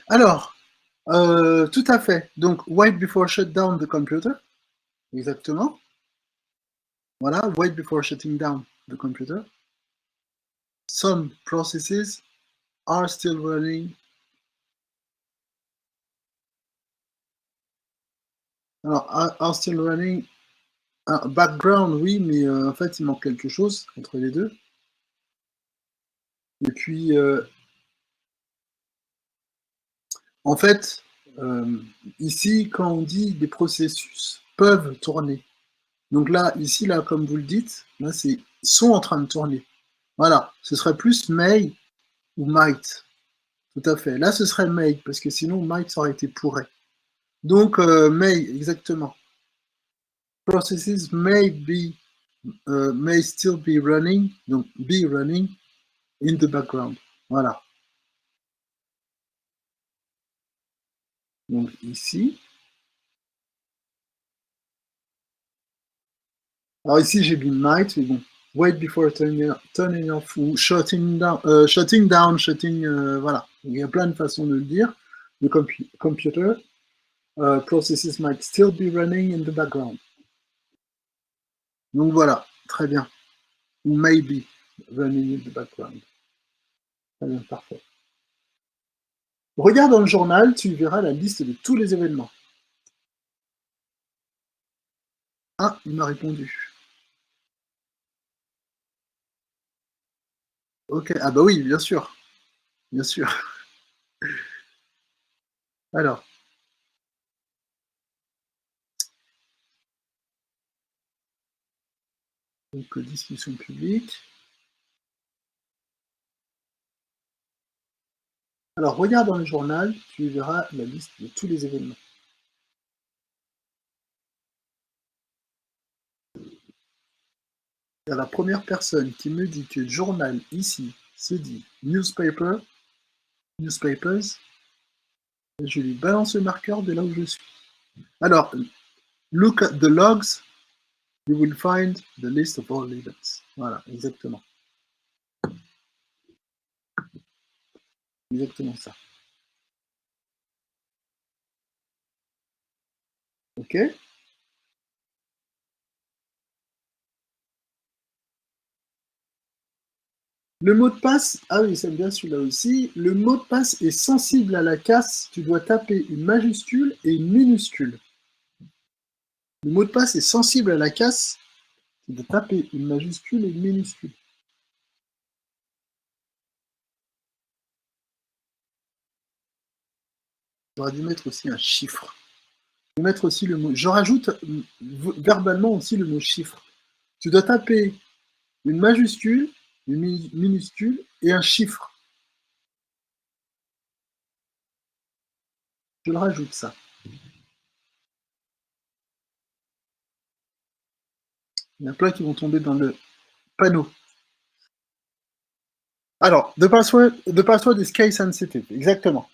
Alors, tout à fait. Donc, wait before shut down the computer. Exactement. Voilà, wait before shutting down the computer. Some processes are still running. Alors, are still running. Background, oui, mais en fait, il manque quelque chose entre les deux. Et puis, en fait, ici, quand on dit des processus peuvent tourner, donc là, ici, là, comme vous le dites, là, c'est sont en train de tourner. Voilà, ce serait plus may ou might. Tout à fait. Là, ce serait may, parce que sinon, might, ça aurait été pourrait. Donc, may, exactement. Processes may still be running, donc be running in the background. Voilà. Donc, ici. Alors, ici, j'ai mis might, mais bon. Wait before turning off ou shutting down, voilà. Il y a plein de façons de le dire. The computer processes might still be running in the background. Donc voilà, très bien. Ou maybe running in the background. Très bien, parfait. Regarde dans le journal, tu verras la liste de tous les événements. Ah, il m'a répondu. Ok, ah bah oui, bien sûr. Bien sûr. Alors. Donc, discussion publique. Alors, regarde dans le journal, tu verras la liste de tous les événements. Il y a la première personne qui me dit que journal ici se dit newspaper, newspapers. Je lui balance le marqueur de là où je suis. Alors, look at the logs, you will find the list of all events. Voilà, exactement. Exactement ça. Ok? Le mot de passe, ah oui, c'est bien celui-là aussi. Le mot de passe est sensible à la casse. Tu dois taper une majuscule et une minuscule. Le mot de passe est sensible à la casse. Tu dois taper une majuscule et une minuscule. J'aurais dû mettre aussi un chiffre. Je vais mettre aussi le mot. Je rajoute verbalement aussi le mot chiffre. Tu dois taper une majuscule, une minuscule et un chiffre. Je le rajoute ça. Il y en a plein qui vont tomber dans le panneau. Alors, the password is case sensitive, exactement.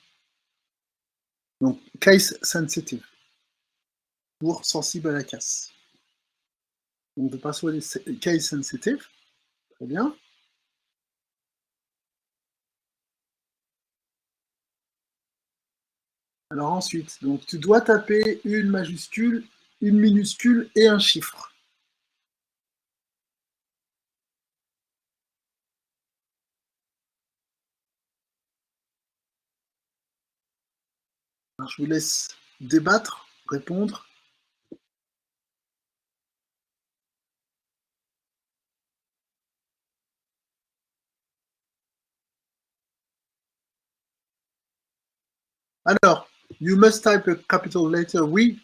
Donc, case sensitive, pour sensible à la casse. Donc, the password is case sensitive, très bien. Alors ensuite, donc, tu dois taper une majuscule, une minuscule et un chiffre. Alors, je vous laisse débattre, répondre. Alors, you must type a capital letter, oui.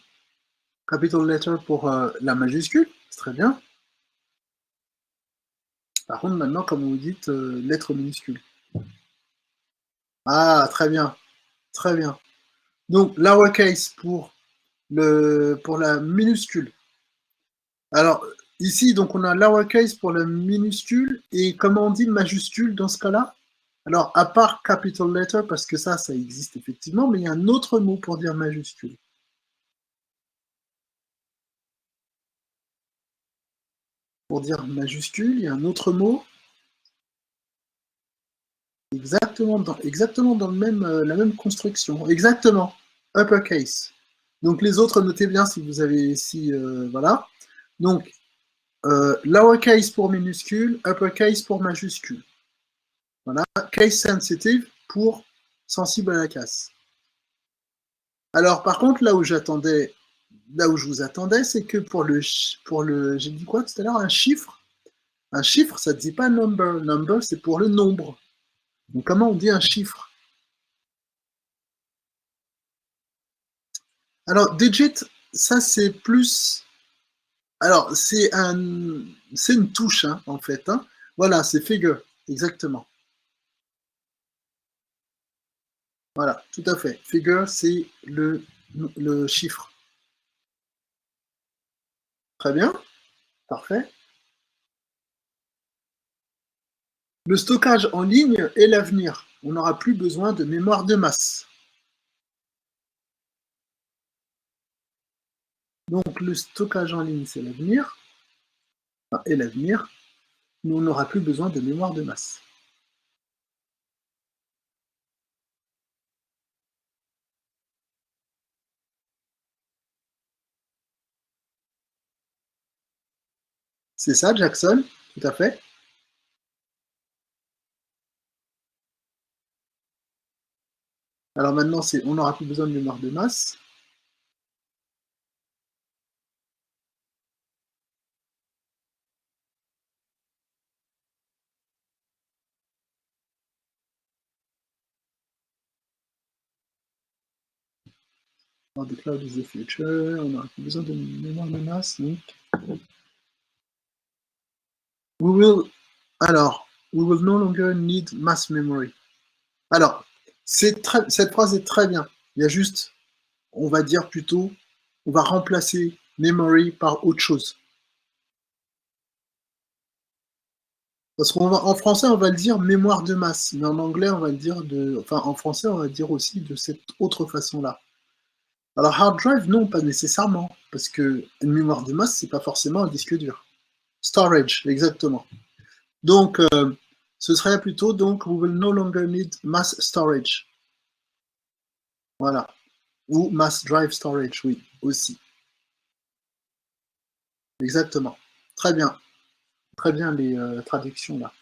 Capital letter pour la majuscule, c'est très bien. Par contre, maintenant, comme vous dites, lettre minuscule. Ah, très bien. Très bien. Donc, lowercase pour la minuscule. Alors, ici, donc, on a lowercase pour la minuscule. Et comment on dit majuscule dans ce cas-là? Alors, à part capital letter, parce que ça existe effectivement, mais il y a un autre mot pour dire majuscule. Pour dire majuscule, il y a un autre mot. Exactement dans le même, la même construction. Exactement. Uppercase. Donc les autres, notez bien si vous avez ici, voilà. Donc, lowercase pour minuscule, uppercase pour majuscule. Voilà. Case sensitive pour sensible à la casse. Alors par contre, là où je vous attendais, c'est que pour le j'ai dit quoi tout à l'heure, un chiffre, ça ne dit pas number. Number, c'est pour le nombre. Donc comment on dit un chiffre? Alors, digit, ça c'est plus. Alors, c'est une touche, hein, en fait. Hein. Voilà, c'est figure. exactement. Voilà, tout à fait. Figure, c'est le chiffre. Très bien, parfait. Le stockage en ligne est l'avenir. On n'aura plus besoin de mémoire de masse. Donc le stockage en ligne, c'est l'avenir, enfin, est l'avenir, mais on n'aura plus besoin de mémoire de masse. C'est ça, Jackson, tout à fait. Alors maintenant, on n'aura plus besoin de mémoire de masse. Alors, the cloud is the future, on n'aura plus besoin de mémoire de masse. Donc. We will no longer need mass memory. Alors, cette phrase est très bien. Il y a juste, on va dire plutôt, on va remplacer memory par autre chose. Parce qu'en français, on va le dire mémoire de masse, mais en anglais, on va le dire en français, on va dire aussi de cette autre façon-là. Alors, hard drive, non, pas nécessairement, parce que une mémoire de masse, c'est pas forcément un disque dur. Storage, exactement. Donc, ce serait plutôt, donc, we will no longer need mass storage. Voilà. Ou mass drive storage, oui, aussi. Exactement. Très bien. Très bien les traductions là.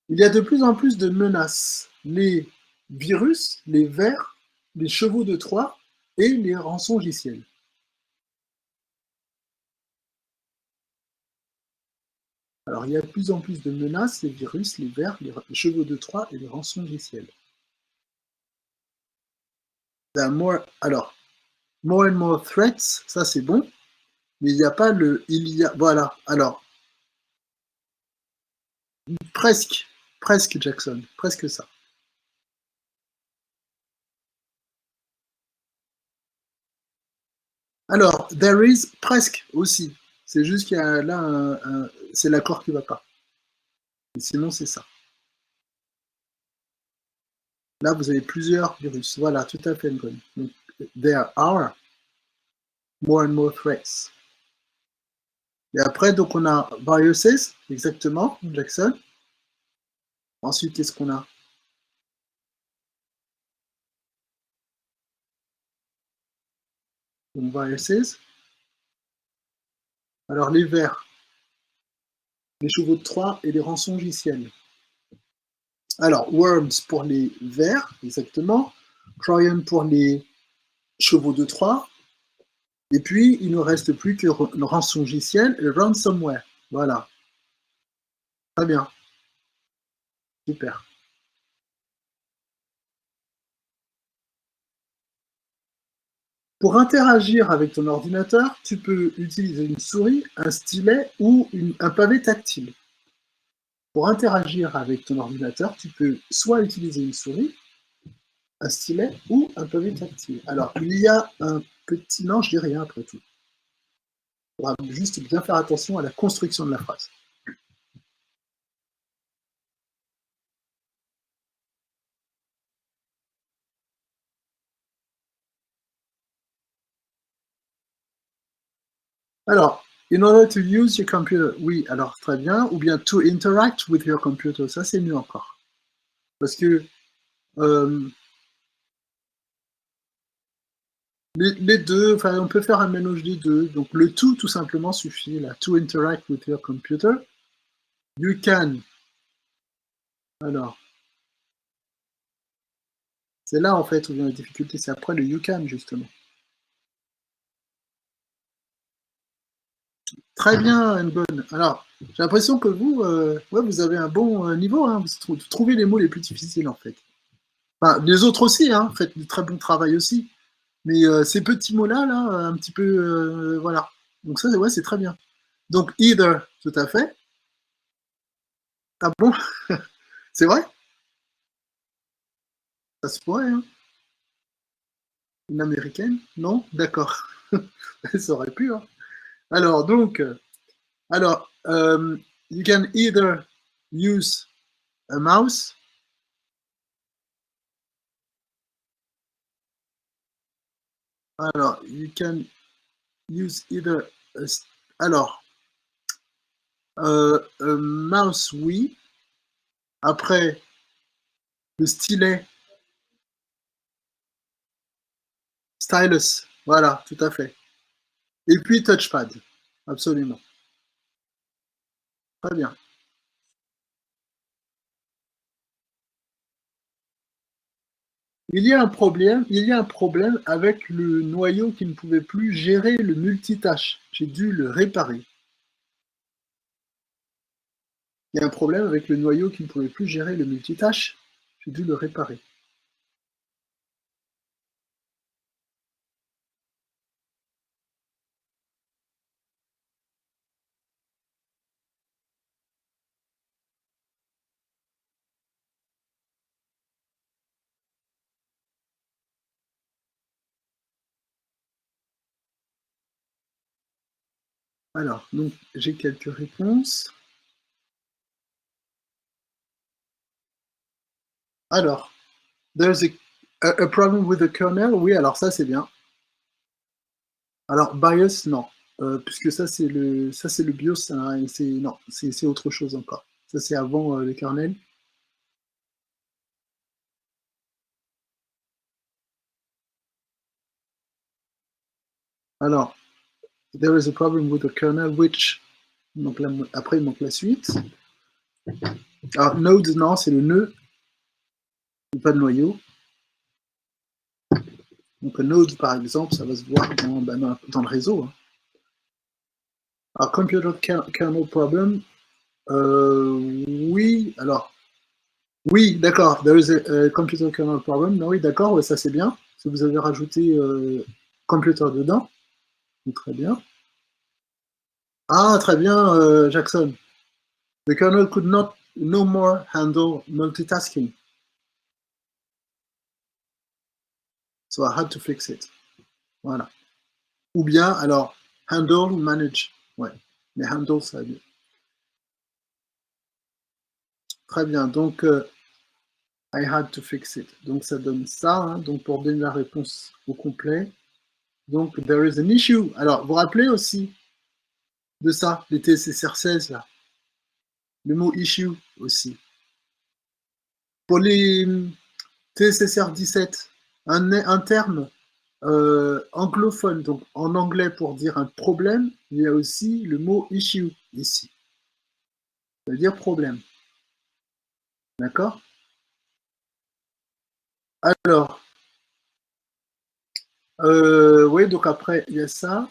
Il y a de plus en plus de menaces. Les virus, les vers, les chevaux de Troie et les rançongiciels. Alors, il y a de plus en plus de menaces, les virus, les vers, les chevaux de Troie et les rançongiciels. Alors, more and more threats, ça c'est bon, mais il n'y a pas le il y a. Voilà, alors, presque Jackson, presque ça. Alors, there is presque aussi. C'est juste qu'il y a là c'est l'accord qui ne va pas. Et sinon, c'est ça. Là, vous avez plusieurs virus. Voilà, tout à fait, Ngozi. Donc, there are more and more threats. Et après, donc, on a viruses, exactement, Jackson. Ensuite, qu'est-ce qu'on a? Donc, viruses. Alors, les vers, les chevaux de Troie et les rançongiciels. Alors, worms pour les vers, exactement. Trojan pour les chevaux de Troie. Et puis, il ne reste plus que le rançongiciel et ransomware. Voilà. Très bien. Super. Pour interagir avec ton ordinateur, tu peux utiliser une souris, un stylet ou un pavé tactile. Pour interagir avec ton ordinateur, tu peux soit utiliser une souris, un stylet ou un pavé tactile. Alors, il y a un petit... Non, je dis rien après tout. Il faudra juste bien faire attention à la construction de la phrase. Alors, in order to use your computer, oui, alors très bien, ou bien to interact with your computer, ça c'est mieux encore. Parce que les deux, enfin on peut faire un mélange des deux, donc le to tout simplement suffit, là, to interact with your computer, you can, alors, c'est là en fait où vient la difficulté, c'est après le you can justement. Très bien, Nbon. Alors, j'ai l'impression que vous, ouais, vous avez un bon niveau, hein. Vous trouvez les mots les plus difficiles, en fait. Enfin, les autres aussi, hein, faites du très bon travail aussi. Mais ces petits mots-là, là, un petit peu, voilà. Donc ça, ouais, c'est très bien. Donc, either, tout à fait. Ah bon? C'est vrai? Ça se pourrait, hein? Une américaine? Non? D'accord. Ça aurait pu, hein? Alors, donc, alors, you can either use a mouse. Alors, you can use either alors, mouse, oui. Après, le stylet, stylus, voilà, tout à fait. Et puis touchpad, absolument. Très bien. Il y a un problème avec le noyau qui ne pouvait plus gérer le multitâche. J'ai dû le réparer. Il y a un problème avec le noyau qui ne pouvait plus gérer le multitâche. J'ai dû le réparer. Alors, donc, j'ai quelques réponses. Alors, there's a problem with the kernel. Oui, alors ça, c'est bien. Alors, BIOS, non. Puisque ça, c'est le BIOS. Hein, et non, c'est autre chose encore. Ça, c'est avant le kernel. Alors, there is a problem with the kernel, which... Donc là, après, il manque la suite. Alors, node, non, c'est le nœud. Pas de noyau. Donc, un node, par exemple, ça va se voir dans le réseau. Hein. Alors, computer kernel problem, oui, alors, oui, d'accord, there is a computer kernel problem, non, oui, d'accord, ouais, ça c'est bien, si vous avez rajouté computer dedans, très bien. Ah, très bien, Jackson. The kernel could not no more handle multitasking. So I had to fix it. Voilà. Ou bien, alors, handle ou manage. Ouais, mais handle, ça va bien. Très bien, donc, I had to fix it. Donc, ça donne ça, hein, donc pour donner la réponse au complet. Donc, there is an issue. Alors, vous vous rappelez aussi de ça, les TSSR 16, là. Le mot issue aussi. Pour les TSSR 17, un terme anglophone, donc en anglais pour dire un problème, il y a aussi le mot issue ici. Ça veut dire problème. D'accord? Alors, oui, donc après, il y a ça.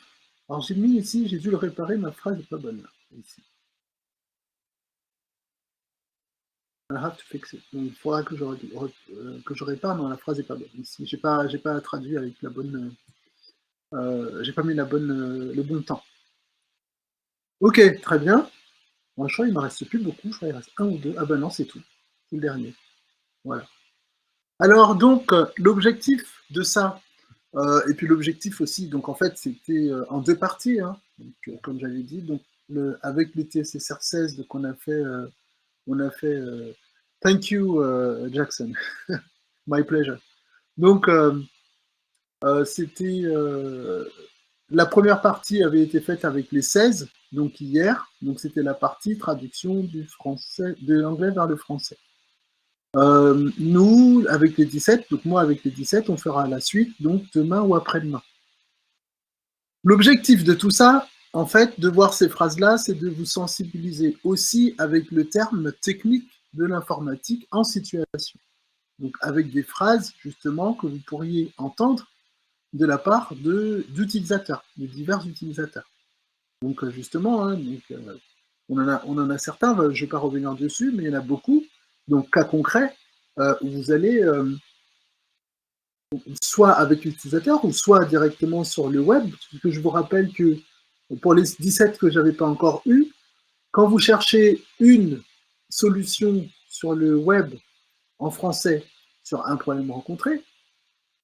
Alors, j'ai mis ici, j'ai dû le réparer, ma phrase n'est pas bonne. Là, ici. I have to fix it. Donc, il faudra que je répare, non, la phrase n'est pas bonne. Ici, j'ai pas traduit avec la bonne... j'ai pas mis le bon temps. Ok, très bien. Bon, je crois qu'il ne me reste plus beaucoup. Je crois qu'il reste un ou deux. Ah ben non, c'est tout. C'est le dernier. Voilà. Alors donc, l'objectif de ça, et puis l'objectif aussi, donc en fait, c'était en deux parties, hein, donc, comme j'avais dit, donc avec les TSSR 16, donc on a fait thank you Jackson, my pleasure. Donc c'était la première partie avait été faite avec les 16, donc hier, donc c'était la partie traduction du français, de l'anglais vers le français. Nous, avec les 17, donc moi avec les 17, on fera la suite, donc demain ou après-demain. L'objectif de tout ça, en fait, de voir ces phrases-là, c'est de vous sensibiliser aussi avec le terme technique de l'informatique en situation. Donc avec des phrases, justement, que vous pourriez entendre de la part d'utilisateurs, de divers utilisateurs. Donc justement, hein, on en a certains, je ne vais pas revenir dessus, mais il y en a beaucoup. Donc cas concret, où vous allez soit avec l'utilisateur ou soit directement sur le web, parce que je vous rappelle que pour les 17 que je n'avais pas encore eu, quand vous cherchez une solutions sur le web en français sur un problème rencontré,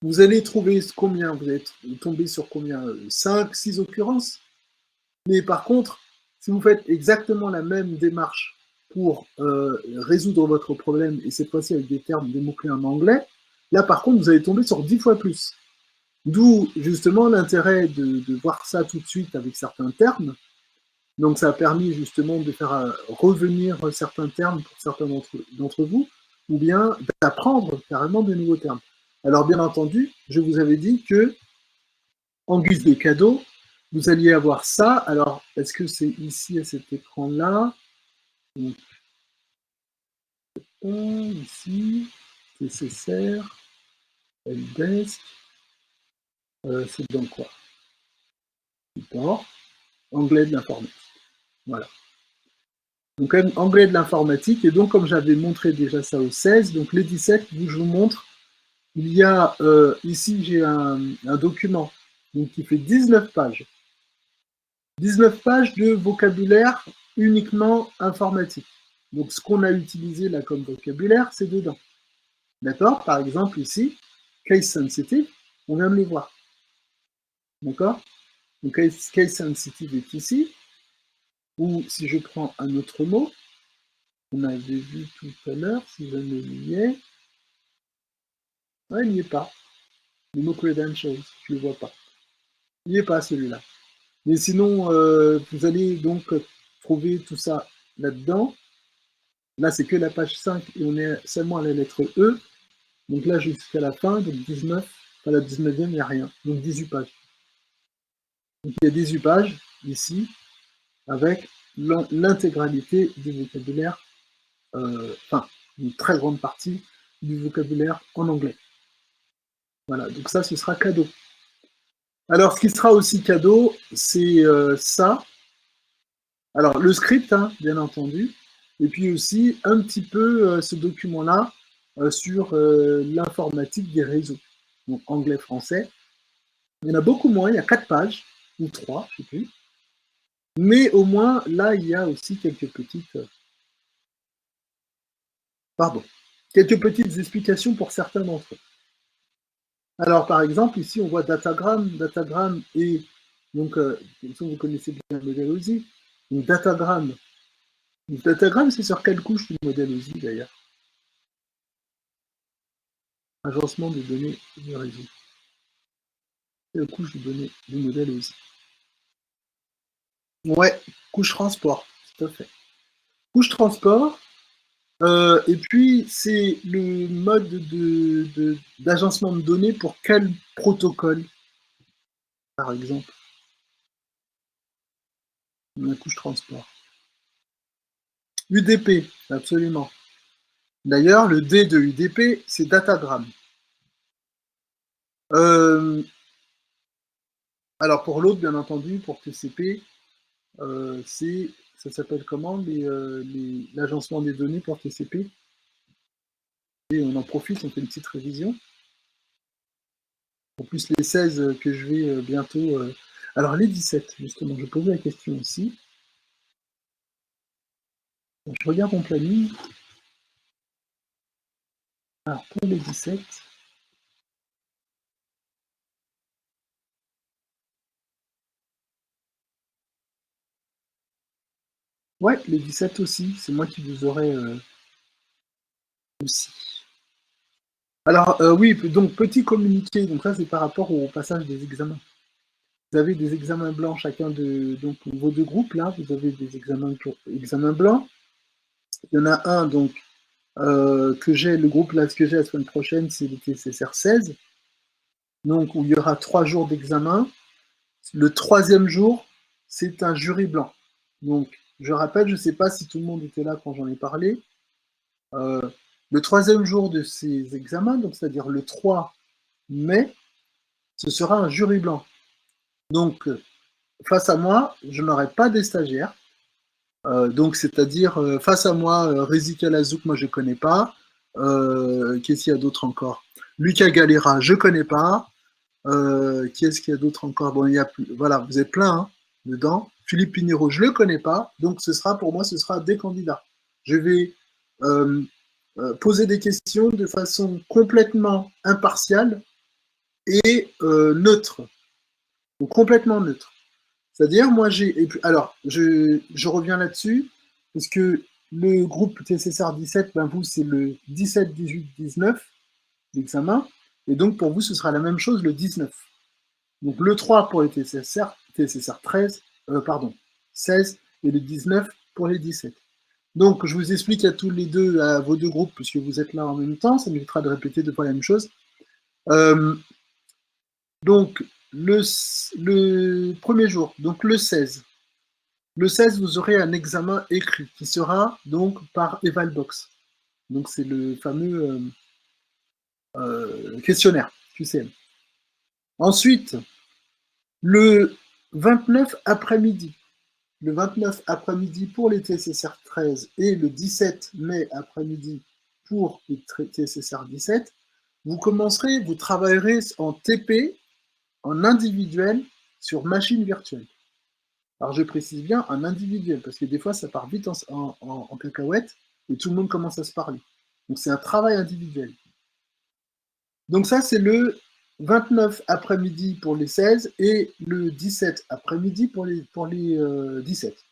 vous allez trouver combien? Vous allez tomber sur combien? 5, 6 occurrences. Mais par contre, si vous faites exactement la même démarche pour résoudre votre problème, et cette fois-ci avec des termes, des mots-clés en anglais, là par contre, vous allez tomber sur 10 fois plus. D'où justement l'intérêt de voir ça tout de suite avec certains termes. Donc ça a permis justement de faire revenir certains termes pour certains d'entre vous, ou bien d'apprendre carrément de nouveaux termes. Alors bien entendu, je vous avais dit que en guise de cadeau, vous alliez avoir ça. Alors, est-ce que c'est ici à cet écran-là? Ici, nécessaire, helpdesk, c'est dans quoi? Support, anglais de l'informatique. Voilà. Donc, anglais de l'informatique, et donc, comme j'avais montré déjà ça au 16, donc les 17, je vous montre, il y a, ici, j'ai un document donc, qui fait 19 pages. 19 pages de vocabulaire uniquement informatique. Donc, ce qu'on a utilisé là comme vocabulaire, c'est dedans. D'accord? Par exemple, ici, case sensitive, on vient de le voir. D'accord? Donc, case sensitive est ici. Ou si je prends un autre mot, on avait vu tout à l'heure, si jamais il y est. Ouais, il n'y est pas. Le mot credentials, je ne le vois pas. Il n'y est pas celui-là. Mais sinon, vous allez donc trouver tout ça là-dedans. Là, c'est que la page 5 et on est seulement à la lettre E. Donc là, jusqu'à la fin, donc 19, à la 19e, il n'y a rien. Donc 18 pages. Donc il y a 18 pages ici, avec l'intégralité du vocabulaire, enfin, une très grande partie du vocabulaire en anglais. Voilà, donc ça, ce sera cadeau. Alors, ce qui sera aussi cadeau, c'est ça. Alors, le script, hein, bien entendu, et puis aussi un petit peu ce document-là sur l'informatique des réseaux. Donc, anglais-français. Il y en a beaucoup moins, il y a 4 pages, ou 3, je ne sais plus. Mais au moins, là, il y a aussi quelques petites... quelques petites explications pour certains d'entre eux. Alors, par exemple, ici, on voit Datagram. Datagram est, donc, vous connaissez bien le modèle OSI. Donc, Datagram. Datagram, c'est sur quelle couche du modèle OSI, d'ailleurs? Agencement des données du réseau. Quelle couche de données du modèle OSI? Ouais, couche transport, tout à fait. Couche transport, et puis c'est le mode d'agencement de données pour quel protocole, par exemple? La couche transport. UDP, absolument. D'ailleurs, le D de UDP, c'est Datagram. Alors pour l'autre, bien entendu, pour TCP, ça s'appelle comment l'agencement des données pour TCP? Et on en profite, on fait une petite révision. En plus, les 16 que je vais bientôt... Alors les 17, justement, je posais la question aussi. Donc, je regarde mon planning. Alors pour les 17... Ouais, les 17 aussi, c'est moi qui vous aurai aussi. Alors oui, donc petit communiqué, donc ça c'est par rapport au passage des examens. Vous avez des examens blancs, chacun de donc, vos deux groupes, là, vous avez des examens blancs. Il y en a un donc que j'ai, le groupe là, ce que j'ai la semaine prochaine, c'est le TCSR 16, donc où il y aura 3 jours d'examen. Le 3e jour, c'est un jury blanc. Donc, je rappelle, je ne sais pas si tout le monde était là quand j'en ai parlé. Le 3e jour de ces examens, donc c'est-à-dire le 3 mai, ce sera un jury blanc. Donc, face à moi, je n'aurai pas des stagiaires. Donc, c'est-à-dire, face à moi, Rézi Kalazouk, moi je ne connais pas. Qu'est-ce qu'il y a d'autre encore? Lucas Galera, je ne connais pas. Qui est-ce qu'il y a d'autre encore? Bon, il y a voilà, vous êtes plein hein, dedans. Philippe Pinheiro, je ne le connais pas. Donc, pour moi, ce sera des candidats. Je vais poser des questions de façon complètement impartiale et neutre. Donc complètement neutre. C'est-à-dire, moi, alors, je reviens là-dessus, parce que le groupe TCSR 17, ben vous, c'est le 17, 18, 19 d'examen, et donc pour vous, ce sera la même chose le 19. Donc le 3 pour les TCSR 13, pardon, 16, et le 19 pour les 17. Donc, je vous explique à tous les deux, à vos deux groupes, puisque vous êtes là en même temps, ça m'évitera de répéter deux fois la même chose. Donc, le premier jour, donc le 16. Le 16, vous aurez un examen écrit qui sera donc par Evalbox. Donc, c'est le fameux questionnaire QCM. Ensuite, le 29 après-midi. Le 29 après-midi pour les TCSR 13 et le 17 mai après-midi pour les TCSR 17, vous travaillerez en TP, en individuel, sur machine virtuelle. Alors je précise bien en individuel, parce que des fois ça part vite en cacahuète et tout le monde commence à se parler. Donc c'est un travail individuel. Donc ça c'est le 29 après-midi pour les 16 et le 17 après-midi pour les 17.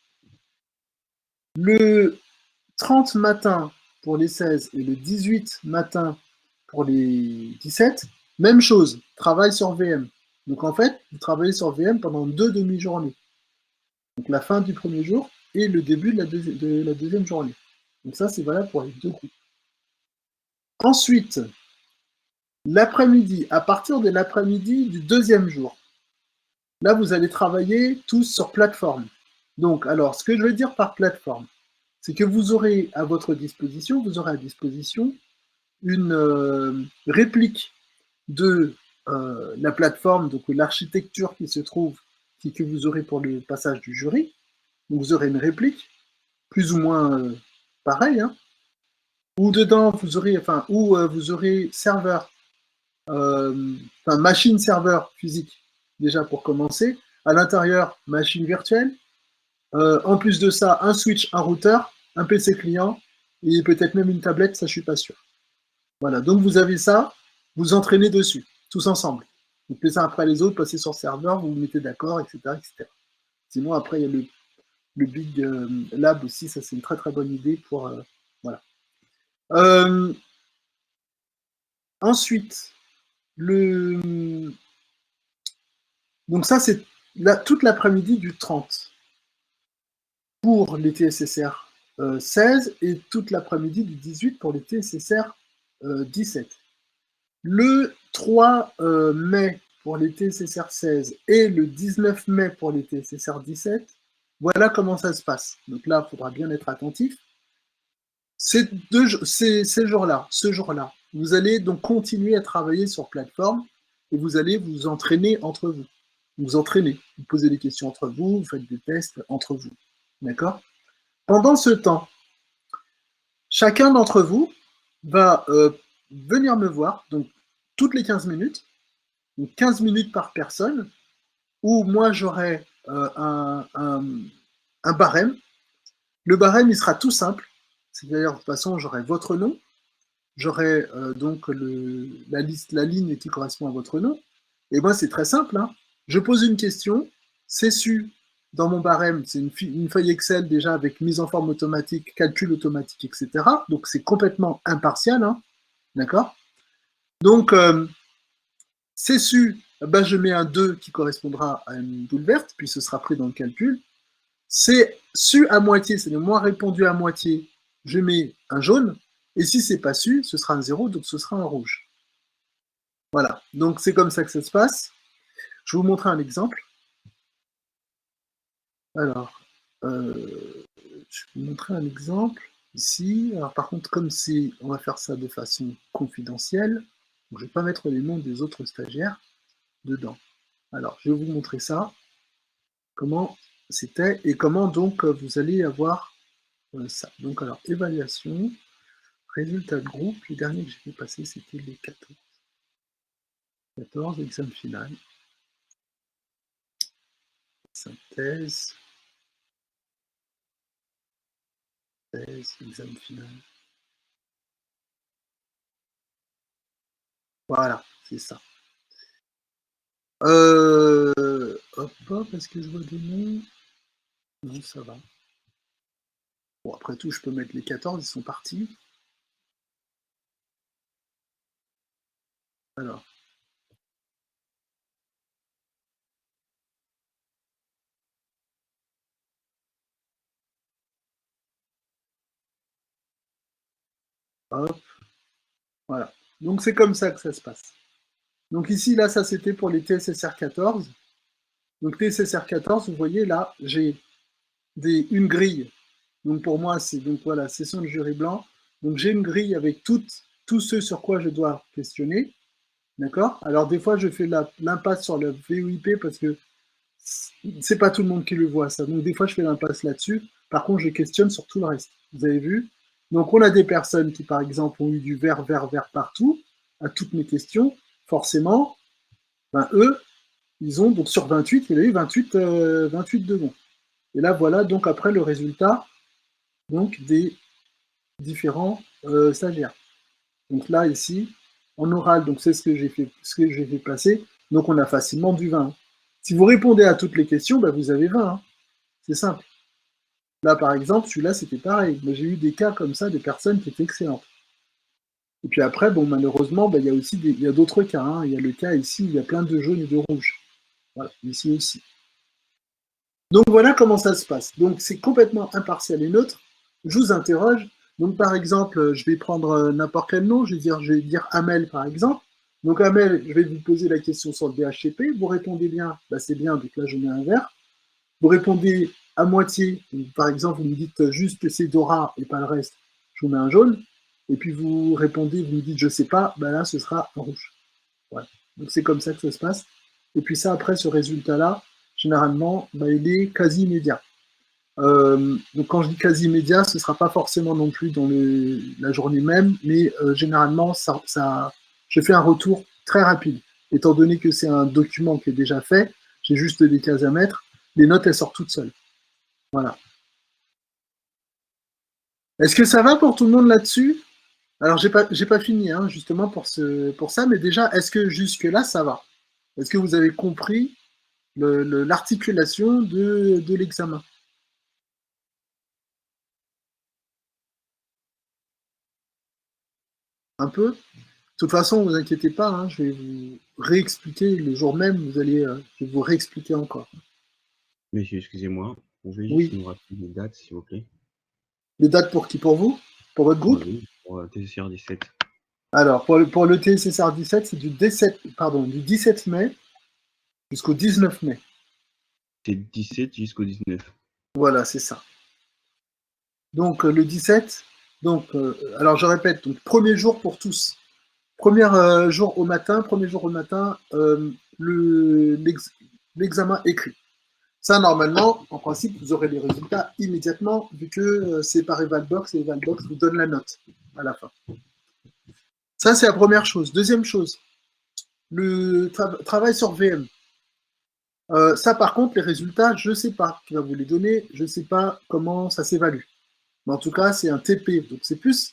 Le 30 matin pour les 16 et le 18 matin pour les 17, même chose, travail sur VM. Donc en fait, vous travaillez sur VM pendant 2 demi-journées. Donc la fin du premier jour et le début de la deuxième journée. Donc ça, c'est valable pour les deux groupes. Ensuite, l'après-midi, à partir de l'après-midi du deuxième jour, là, vous allez travailler tous sur plateforme. Donc, alors, ce que je veux dire par plateforme, c'est que vous aurez à disposition une réplique de la plateforme, donc l'architecture qui se trouve, que vous aurez pour le passage du jury. Donc, vous aurez une réplique, plus ou moins pareille, hein, où dedans vous aurez, vous aurez serveur, machine serveur physique, déjà pour commencer. À l'intérieur, machine virtuelle. En plus de ça, un switch, un routeur, un PC client et peut-être même une tablette, ça je suis pas sûr. Voilà, donc vous avez ça, vous entraînez dessus, tous ensemble. Vous faites ça après les autres, passez sur le serveur, vous vous mettez d'accord, etc., etc. Sinon, après, il y a le Big Lab aussi, ça c'est une très très bonne idée pour. Voilà. Ensuite, donc ça c'est toute l'après-midi du 30 pour les TSSR 16 et toute l'après-midi du 18 pour les TSSR 17. Le 3 mai pour les TSSR 16 et le 19 mai pour les TSSR 17, voilà comment ça se passe. Donc là, il faudra bien être attentif. Ce jour-là, vous allez donc continuer à travailler sur plateforme et vous allez vous entraîner entre vous. Vous entraînez, vous posez des questions entre vous, vous faites des tests entre vous. D'accord? Pendant ce temps, chacun d'entre vous va venir me voir, donc toutes les 15 minutes, donc 15 minutes par personne, où moi j'aurai un barème. Le barème, il sera tout simple. C'est-à-dire, de toute façon, j'aurai votre nom, j'aurai donc la ligne qui correspond à votre nom. Et moi, c'est très simple. Hein. Je pose une question, c'est su dans mon barème, c'est une feuille Excel déjà avec mise en forme automatique, calcul automatique, etc. Donc, c'est complètement impartial. Hein. D'accord? Donc, c'est su, ben, je mets un 2 qui correspondra à une boule verte, puis ce sera pris dans le calcul. C'est su à moitié, c'est-à-dire moi répondu à moitié, je mets un jaune, et si c'est pas su, ce sera un 0, donc ce sera un rouge. Voilà, donc c'est comme ça que ça se passe. Je vais vous montrer un exemple. Alors, je vais vous montrer un exemple ici. Alors par contre, comme c'est, on va faire ça de façon confidentielle, je ne vais pas mettre les noms des autres stagiaires dedans. Alors, je vais vous montrer ça, comment c'était, et comment donc vous allez avoir ça. Donc alors, évaluation, résultat de groupe, les derniers que j'ai fait passer, c'était les 14. 14, examen final. Synthèse. Examen final. Voilà, c'est ça. Hop, hop, est-ce que je vois des noms? Non, ça va. Bon, après tout, je peux mettre les 14, ils sont partis. Alors. Hop. Voilà. Donc c'est comme ça que ça se passe. Donc ici, là, ça c'était pour les TSSR 14. Donc TSSR 14, vous voyez là, j'ai une grille. Donc pour moi, c'est donc voilà, session de jury blanc. Donc j'ai une grille avec tous ceux sur quoi je dois questionner. D'accord? Alors des fois, je fais l'impasse sur le VOIP parce que c'est pas tout le monde qui le voit ça. Donc des fois, je fais l'impasse là-dessus. Par contre, je questionne sur tout le reste. Vous avez vu? Donc on a des personnes qui, par exemple, ont eu du vert, vert, vert partout à toutes mes questions. Forcément, ben, eux, ils ont, donc sur 28, il y a eu 28 de bons. Et là, voilà donc après le résultat donc, des différents stagiaires. Donc là, ici, en oral, donc c'est ce que j'ai fait passer. Donc on a facilement du 20. Si vous répondez à toutes les questions, ben, vous avez 20. Hein. C'est simple. Là, par exemple, celui-là, c'était pareil. Mais j'ai eu des cas comme ça, des personnes qui étaient excellentes. Et puis après, bon, malheureusement, ben, il y a aussi il y a d'autres cas. Hein. Il y a le cas ici où il y a plein de jaunes et de rouges. Voilà, ici aussi. Donc voilà comment ça se passe. Donc c'est complètement impartial et neutre. Je vous interroge. Donc par exemple, je vais prendre n'importe quel nom. Je vais dire Amel par exemple. Donc Amel, je vais vous poser la question sur le DHCP. Vous répondez bien, bah, c'est bien. Donc là, je mets un vert. Vous répondez à moitié. Donc, par exemple, vous me dites juste que c'est Dora et pas le reste. Je vous mets un jaune. Et puis vous répondez, vous me dites je sais pas. Bah là, ce sera un rouge. Voilà. Donc c'est comme ça que ça se passe. Et puis ça, après, ce résultat-là, généralement, bah, il est quasi immédiat. Donc quand je dis quasi immédiat, ce ne sera pas forcément non plus dans la journée même, mais généralement, je fais un retour très rapide. Étant donné que c'est un document qui est déjà fait, j'ai juste des cases à mettre, les notes, elles sortent toutes seules. Voilà. Est-ce que ça va pour tout le monde là-dessus? Alors, j'ai pas fini, hein, justement, pour ça, mais déjà, est-ce que jusque-là, ça va? Est-ce que vous avez compris l'articulation de l'examen? Un peu? De toute façon, ne vous inquiétez pas, hein, je vais vous réexpliquer le jour même, je vais vous réexpliquer encore. Monsieur, excusez-moi, vous pouvez juste Oui. nous rappeler les dates, s'il vous plaît? Les dates pour qui? Pour vous? Pour votre groupe? Oui, pour TCR 17. Alors, pour le TSSR 17, c'est du 17 mai jusqu'au 19 mai. C'est 17 jusqu'au 19. Voilà, c'est ça. Donc, le 17, donc, alors je répète, donc, premier jour pour tous. Premier jour au matin, l'examen écrit. Ça, normalement, en principe, vous aurez les résultats immédiatement, vu que c'est par Evalbox, et Evalbox vous donne la note à la fin. Ça, c'est la première chose. Deuxième chose, le travail sur VM. Ça, par contre, les résultats, je ne sais pas qui va vous les donner, je ne sais pas comment ça s'évalue. Mais en tout cas, c'est un TP, donc c'est plus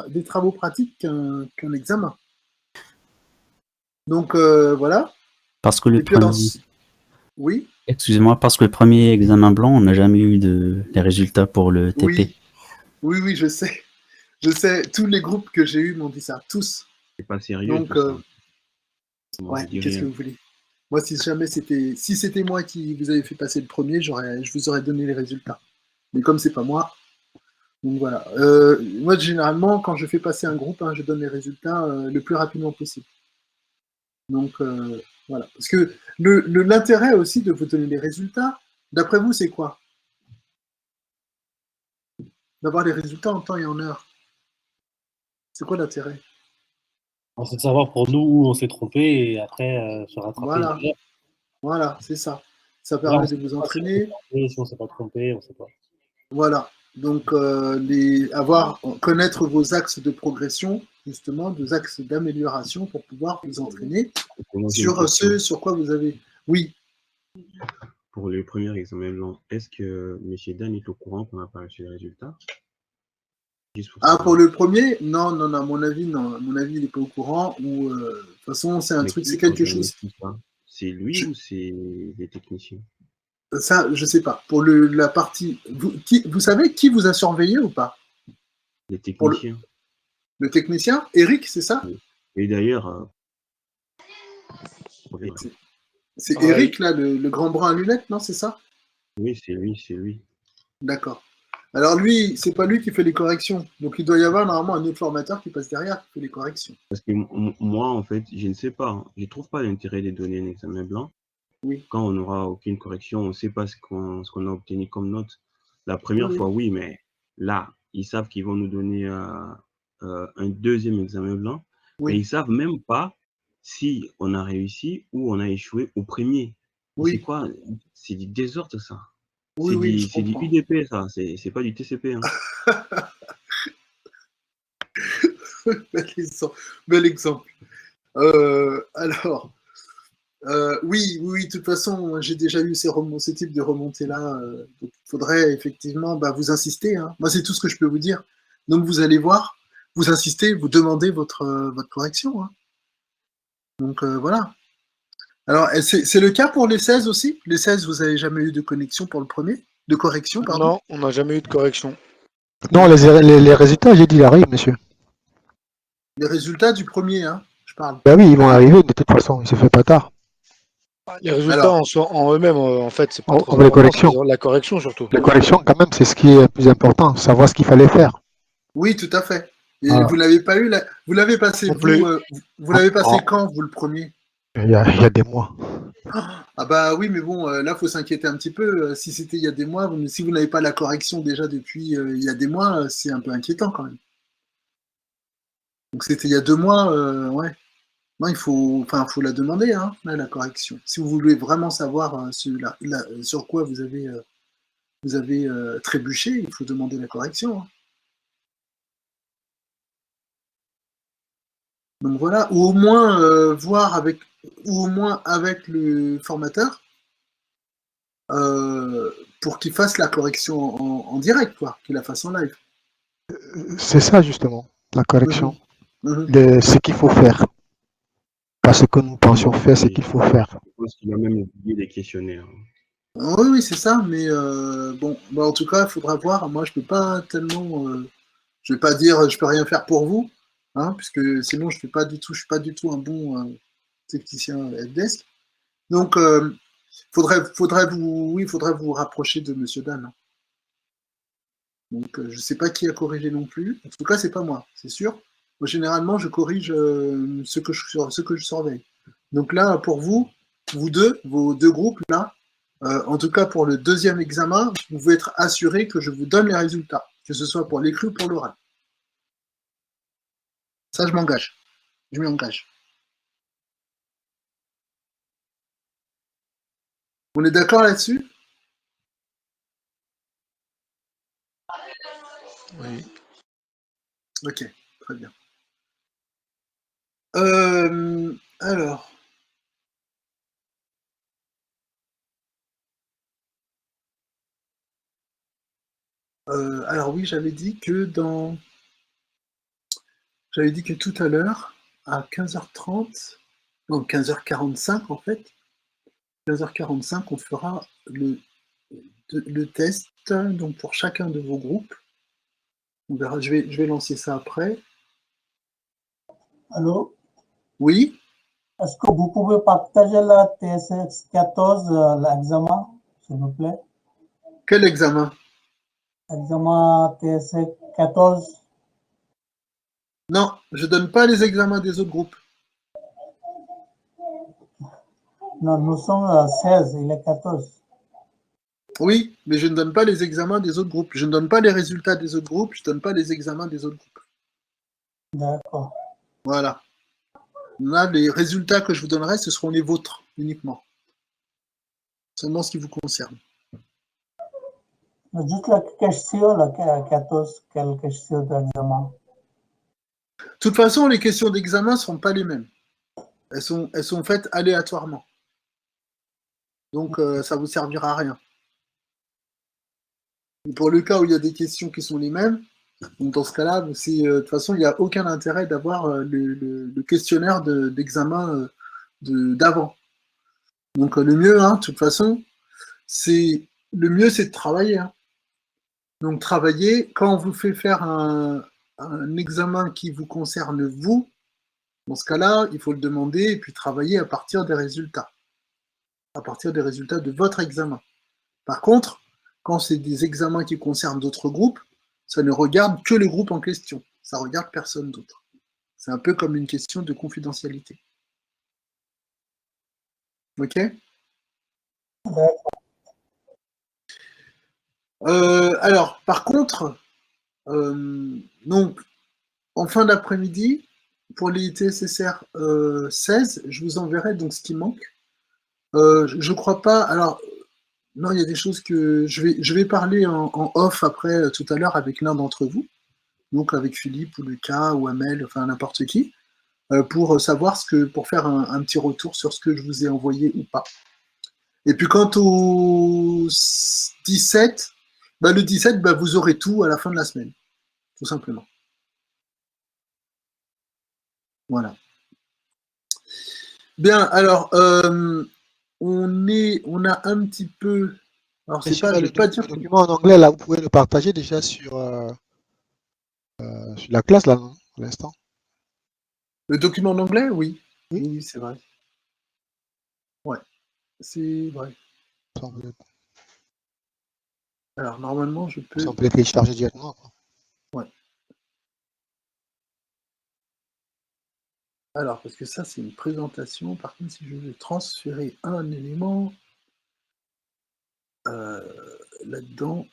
des travaux pratiques qu'un examen. Donc, voilà. Parce que le Et puis, oui. Excusez-moi, parce que le premier examen blanc, on n'a jamais eu les résultats pour le TP. Oui, je sais. Je sais, tous les groupes que j'ai eus m'ont dit ça, tous. C'est pas sérieux. Donc, tout ça. ouais, qu'est-ce que vous voulez? Moi, si c'était moi qui vous avez fait passer le premier, je vous aurais donné les résultats. Mais comme c'est pas moi, donc voilà. Moi, généralement, quand je fais passer un groupe, hein, je donne les résultats le plus rapidement possible. Donc, voilà. Parce que l'intérêt aussi de vous donner les résultats, d'après vous, c'est quoi? D'avoir les résultats en temps et en heure. C'est quoi l'intérêt? C'est de savoir pour nous où on s'est trompé et après se rattraper. Voilà, c'est ça. Ça permet de vous entraîner. Si on ne s'est pas trompé, on ne sait pas. Voilà. Donc, connaître vos axes de progression, justement, vos axes d'amélioration pour pouvoir vous entraîner sur ce sur quoi vous avez. Oui. Pour le premier examen blanc, est-ce que M. Dan est au courant qu'on n'a pas reçu les résultats? Juste pour Ah, savoir. pour le premier? Non, non, non, à mon avis, non. À mon avis, il n'est pas au courant. Ou, de toute façon, c'est un Mais truc, qui c'est quelque organise chose. tout ça? C'est lui Je- ou c'est les techniciens? Ça, je sais pas. Pour la partie. Vous savez qui vous a surveillé ou pas? Les Pour techniciens. le technicien? Eric, c'est ça? Oui. Et d'ailleurs, C'est Oui. Eric, là, le grand brun à lunettes, non, c'est ça? oui, c'est lui, c'est lui. D'accord. Alors lui, c'est pas lui qui fait les corrections. Donc il doit y avoir normalement un autre formateur qui passe derrière qui fait les corrections. Parce que moi, en fait, je ne sais pas. Hein. Je ne trouve pas l'intérêt de donner un examen blanc Oui. quand on n'aura aucune correction. On ne sait pas ce qu'on a obtenu comme note. La première Oui, fois, oui, mais là, ils savent qu'ils vont nous donner un deuxième examen blanc, mais ils oui, ne savent même pas si on a réussi ou on a échoué au premier. Et c'est oui, quoi? C'est du désordre, ça. oui, oui, je C'est du comprends. UDP, ça. C'est pas du TCP. Hein. Bel exemple. Bel exemple. Alors, oui, oui, oui, de toute façon, j'ai déjà eu ces types de remontées-là. Donc, il faudrait effectivement vous insister. Hein. Moi, c'est tout ce que je peux vous dire. Donc, vous allez voir, vous insistez, vous demandez votre correction. Hein. Donc, voilà. Alors, c'est le cas pour les 16 aussi? Les 16, vous n'avez jamais eu de connexion pour le premier? De correction, pardon? Non, on n'a jamais eu de correction. Non, les résultats, j'ai dit, ils arrivent, monsieur. Les résultats du premier, hein, je parle. Ben oui, ils vont arriver de toute façon, il se fait pas tard. Les résultats Alors, en eux-mêmes, en fait, c'est pas On trop les important. corrections. C'est la correction surtout. Les corrections, quand même, c'est ce qui est le plus important, savoir ce qu'il fallait faire. oui, tout à fait. Et Voilà. vous l'avez pas eu, vous l'avez passé, Non plus. vous l'avez passé Oh, quand, vous, le premier? il y a des mois. Ah bah oui, mais bon, là, faut s'inquiéter un petit peu. Si c'était il y a des mois, mais si vous n'avez pas la correction déjà depuis il y a des mois, c'est un peu inquiétant quand même. Donc c'était il y a 2 mois, ouais. Non, faut la demander, hein, là, la correction. Si vous voulez vraiment savoir sur quoi vous avez trébuché, il faut demander la correction. Hein. Donc voilà, ou au moins ou au moins avec le formateur pour qu'il fasse la correction en direct, quoi, qu'il la fasse en live. C'est ça, justement, la correction. Mhm. Ce qu'il faut faire. Pas ce que nous pensions faire, ce qu'il faut faire. Je pense qu'il a même oublié des questionnaires. Oui, oui, c'est ça, mais bon, en tout cas, il faudra voir. Moi, je peux pas tellement. Je vais pas dire je peux rien faire pour vous, hein, puisque sinon je suis pas du tout un bon technicien helpdesk. Donc, faudrait vous rapprocher de Monsieur Dan. Hein. Donc, je sais pas qui a corrigé non plus. En tout cas, c'est pas moi, c'est sûr. Moi, généralement, je corrige ce que je surveille. Donc là, pour vous, vous deux, vos deux groupes là, en tout cas pour le deuxième examen, vous pouvez être assuré que je vous donne les résultats, que ce soit pour l'écrit ou pour l'oral. Ça, je m'engage. Je m'y engage. On est d'accord là-dessus? Oui. Ok, très bien. Alors. Alors oui, j'avais dit que tout à l'heure, à 15h30, non 15h45 en fait, 15h45, on fera le test donc pour chacun de vos groupes. On verra, je vais lancer ça après. Allô? Oui, Est-ce que vous pouvez partager la TSX 14, l'examen, s'il vous plaît? quel examen? Examen TSX 14. Non, je donne pas les examens des autres groupes. Non, nous sommes 16, il est 14. Oui, mais je ne donne pas les examens des autres groupes. Je ne donne pas les résultats des autres groupes, je ne donne pas les examens des autres groupes. D'accord. Voilà. Là, les résultats que je vous donnerai, ce seront les vôtres uniquement. Seulement ce qui vous concerne. Juste la question, la 14, quelle question d'examen? De toute façon, les questions d'examen ne seront pas les mêmes. Elles sont faites aléatoirement. Donc, ça ne vous servira à rien. Et pour le cas où il y a des questions qui sont les mêmes, Donc dans ce cas-là, de toute façon, il n'y a aucun intérêt d'avoir le questionnaire d'examen d'avant. Donc le mieux, hein, de toute façon, le mieux, c'est de travailler. Hein. Donc travailler, quand on vous fait faire un examen qui vous concerne vous, dans ce cas-là, il faut le demander et puis travailler à partir des résultats de votre examen. Par contre, quand c'est des examens qui concernent d'autres groupes, ça ne regarde que le groupe en question. Ça ne regarde personne d'autre. C'est un peu comme une question de confidentialité. Ok ? Alors, par contre, donc, en fin d'après-midi, pour les TSSR 16, je vous enverrai donc ce qui manque. Je crois pas. Alors, non, il y a des choses que je vais parler en off après tout à l'heure avec l'un d'entre vous, donc avec Philippe ou Lucas ou Amel, enfin n'importe qui, pour savoir pour faire un petit retour sur ce que je vous ai envoyé ou pas. Et puis quant au 17, le 17, vous aurez tout à la fin de la semaine, tout simplement. Voilà. Bien, alors, on a un petit peu. Alors, c'est Monsieur, pas, je vais le pas dire. document en anglais, là, vous pouvez le partager déjà sur la classe, là, non, pour l'instant. Le document en anglais, oui. Oui. Oui, c'est vrai. Ouais, c'est vrai. Alors, normalement, je peux. Ça, on peut le télécharger directement. Quoi. Ouais. Alors, parce que ça, c'est une présentation. Par contre, si je veux transférer un élément là-dedans.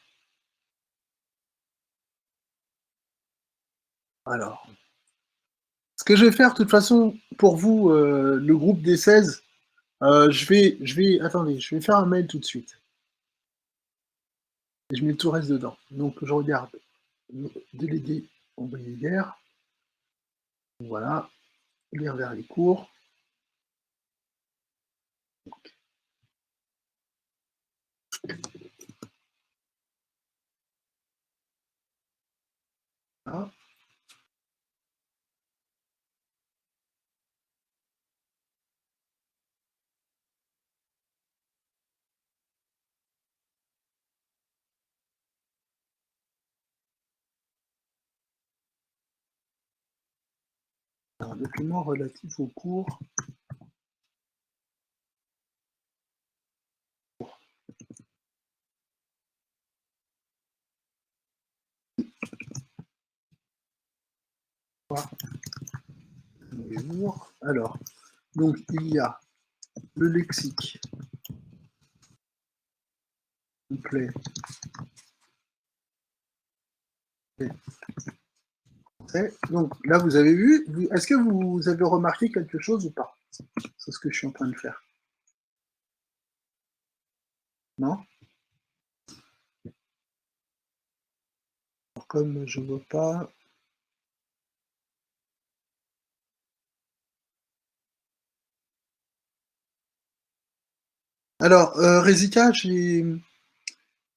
Alors, ce que je vais faire, de toute façon, pour vous, le groupe des 16, attendez, je vais faire un mail tout de suite. Et je mets tout le reste dedans. Donc, je regarde. Délégué envoyé hier. Voilà. Lire vers les cours. Voilà. Un document relatif au cours. Alors, donc il y a le lexique complet. Donc là, vous avez vu, est-ce que vous avez remarqué quelque chose ou pas? C'est ce que je suis en train de faire. Non? Alors, comme je ne vois pas. Alors, Rezika,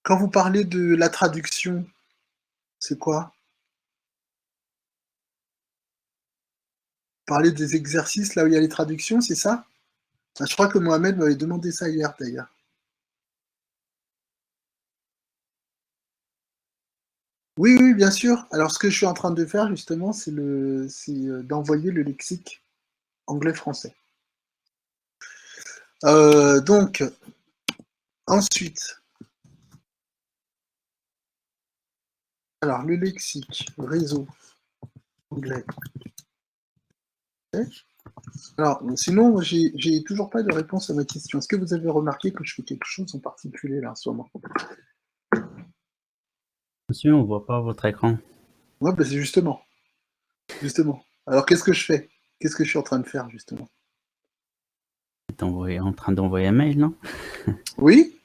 quand vous parlez de la traduction, c'est quoi? Vous parlez des exercices là où il y a les traductions, c'est ça? Je crois que Mohamed m'avait demandé ça hier d'ailleurs. Oui, oui, bien sûr. Alors, ce que je suis en train de faire justement, c'est d'envoyer le lexique anglais-français. Donc, ensuite, alors le lexique réseau anglais. Alors, sinon, j'ai toujours pas de réponse à ma question. Est-ce que vous avez remarqué que je fais quelque chose en particulier là en ce moment? Monsieur, on voit pas votre écran. Ouais, c'est justement. Justement. Alors, qu'est-ce que je fais? Qu'est-ce que je suis en train de faire, justement? T'es en train d'envoyer un mail, non? Oui?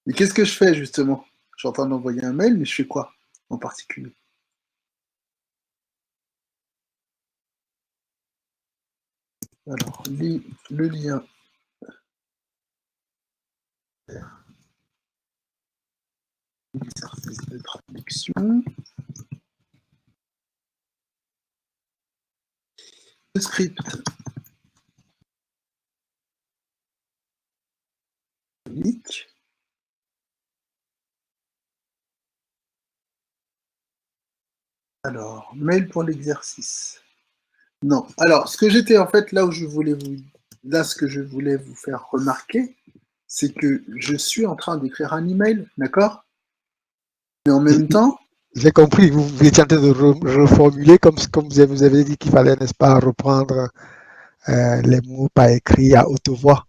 Et qu'est-ce que je fais, justement? Je suis en train d'envoyer un mail, mais je fais quoi, en particulier? Alors, le lien. Exercice de traduction. script unique. Alors, mail pour l'exercice. Non. Alors, ce que j'étais en fait là où je voulais ce que je voulais vous faire remarquer, c'est que je suis en train d'écrire un email, d'accord? Mais en même temps, J'ai compris, vous étiez en train de reformuler comme vous avez dit qu'il fallait, n'est-ce pas, reprendre les mots par écrit à haute voix.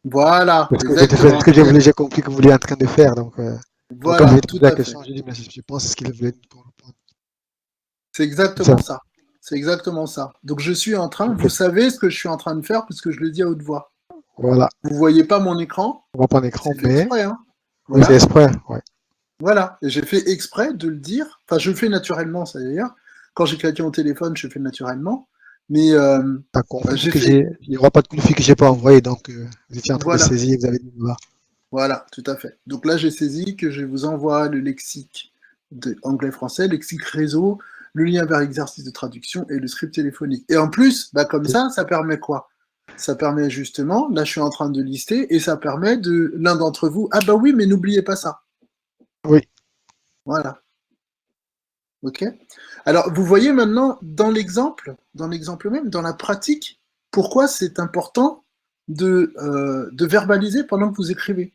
voilà, C'est exactement. ce que j'ai compris que vous étiez en train de faire. Donc, quand vous Voilà, avez tout posé la à fait. question, j'ai dit, mais je pense que ce qu'il voulait nous reprendre. C'est exactement ça. C'est exactement ça. Donc je suis en train, vous savez ce que je suis en train de faire puisque je le dis à haute voix. Voilà, Vous voyez pas mon écran, on va pas en écran, c'est fait mais exprès, hein. oui, c'est Voilà. exprès. Ouais. Voilà. Et j'ai fait exprès de le dire. Enfin, je le fais naturellement, ça d'ailleurs. Quand j'ai quelqu'un au téléphone, je le fais naturellement. Mais T'as compris j'ai que fait. il n'y aura pas de coup de fil que j'ai pas envoyé, donc vous étiez en train de Voilà. saisir, vous avez dit voilà. Voilà, tout à fait. Donc là, j'ai saisi que je vous envoie le lexique de anglais-français, lexique réseau, le lien vers l'exercice de traduction et le script téléphonique. Et en plus, bah, comme ça permet quoi? Ça permet justement, là je suis en train de lister, et ça permet de l'un d'entre vous, ah bah oui, mais n'oubliez pas ça. Oui. Voilà. Ok. Alors, vous voyez maintenant, dans l'exemple même, dans la pratique, pourquoi c'est important de verbaliser pendant que vous écrivez.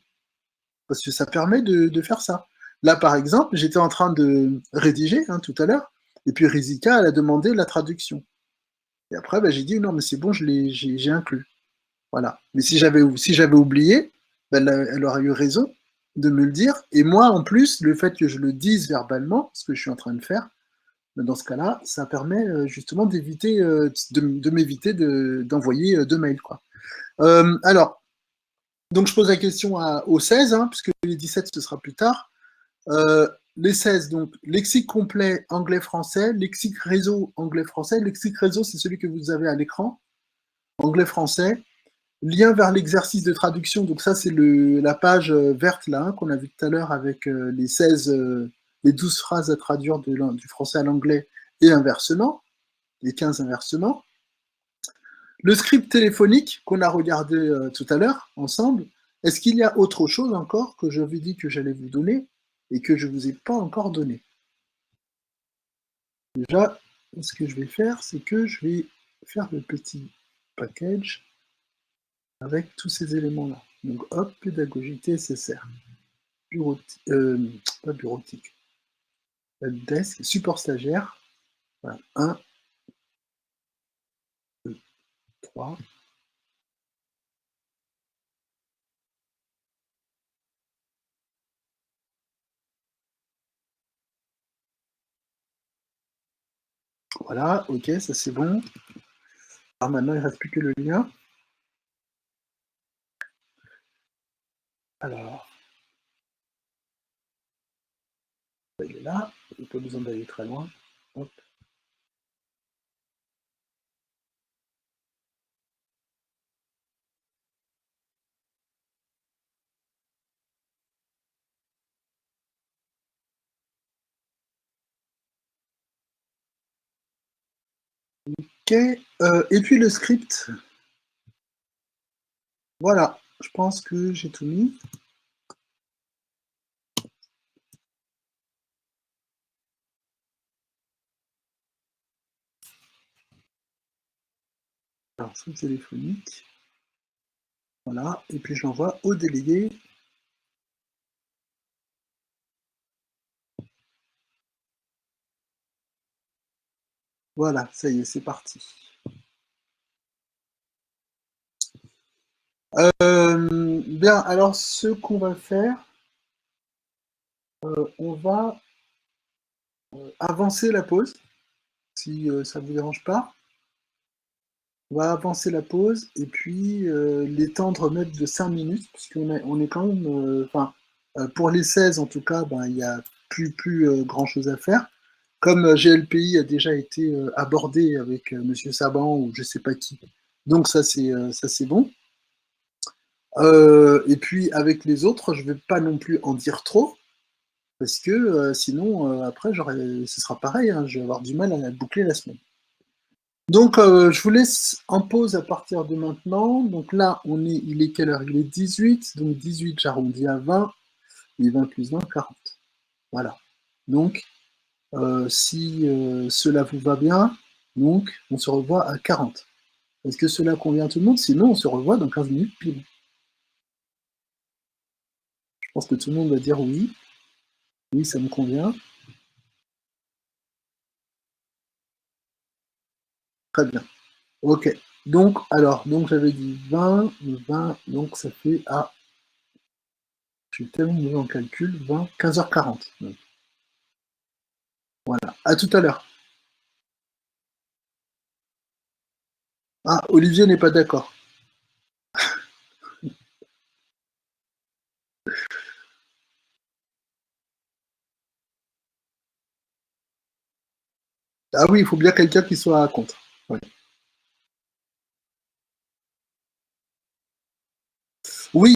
Parce que ça permet de faire ça. Là, par exemple, j'étais en train de rédiger tout à l'heure, et puis Rizika, elle a demandé la traduction. Et après, bah, j'ai dit non, mais c'est bon, j'ai inclus. Voilà. Mais si j'avais oublié, bah, elle aurait eu raison de me le dire. Et moi, en plus, le fait que je le dise verbalement, ce que je suis en train de faire, bah, dans ce cas-là, ça permet justement d'éviter de m'éviter d'envoyer deux mails, quoi. Alors, donc je pose la question aux 16, puisque les 17, ce sera plus tard. Les 16, donc lexique complet anglais-français, lexique réseau anglais-français. Lexique réseau, c'est celui que vous avez à l'écran, anglais-français. Lien vers l'exercice de traduction, donc ça c'est la page verte là, qu'on a vu tout à l'heure avec les 12 phrases à traduire du français à l'anglais et inversement, les 15 inversement. Le script téléphonique qu'on a regardé tout à l'heure ensemble, est-ce qu'il y a autre chose encore que j'avais dit que j'allais vous donner et que je ne vous ai pas encore donné? Déjà, ce que je vais faire, c'est que je vais faire le petit package avec tous ces éléments-là. Donc, hop, pédagogie TSSR. Pas bureautique. Desk, support stagiaire. Voilà. 1, 2, 3. Voilà, ok, ça c'est bon. Alors maintenant, il ne reste plus que le lien. Alors, il est là, il n'y a pas besoin d'aller très loin. Hop. Ok, et puis le script. Voilà, je pense que j'ai tout mis. Alors, script téléphonique. Voilà, et puis je l'envoie au délégué. Voilà, ça y est, c'est parti. Bien, alors ce qu'on va faire, on va avancer la pause, si ça ne vous dérange pas. On va avancer la pause et puis l'étendre même de 5 minutes, puisqu'on est quand même, pour les 16 en tout cas, il n'y a plus grand chose à faire. Comme GLPI a déjà été abordé avec Monsieur Saban ou je ne sais pas qui, donc ça c'est bon. Et puis avec les autres, je ne vais pas non plus en dire trop, parce que sinon après ce sera pareil, je vais avoir du mal à boucler la semaine. Donc, je vous laisse en pause à partir de maintenant. Donc là, il est quelle heure? Il est 18. Donc 18, j'arrondis à 20. Et 20 plus 20, 40. Voilà. Donc, si cela vous va bien, donc on se revoit à 40. Est-ce que cela convient à tout le monde? Sinon, on se revoit dans 15 minutes pile. Je pense que tout le monde va dire oui. Oui, ça me convient. Très bien. Ok. Donc, donc j'avais dit 20, donc ça fait à. Je suis tellement mauvais en calcul, 20, 15h40. Voilà. À tout à l'heure. Ah, Olivier n'est pas d'accord. Ah oui, il faut bien quelqu'un qui soit contre. Ouais. Oui,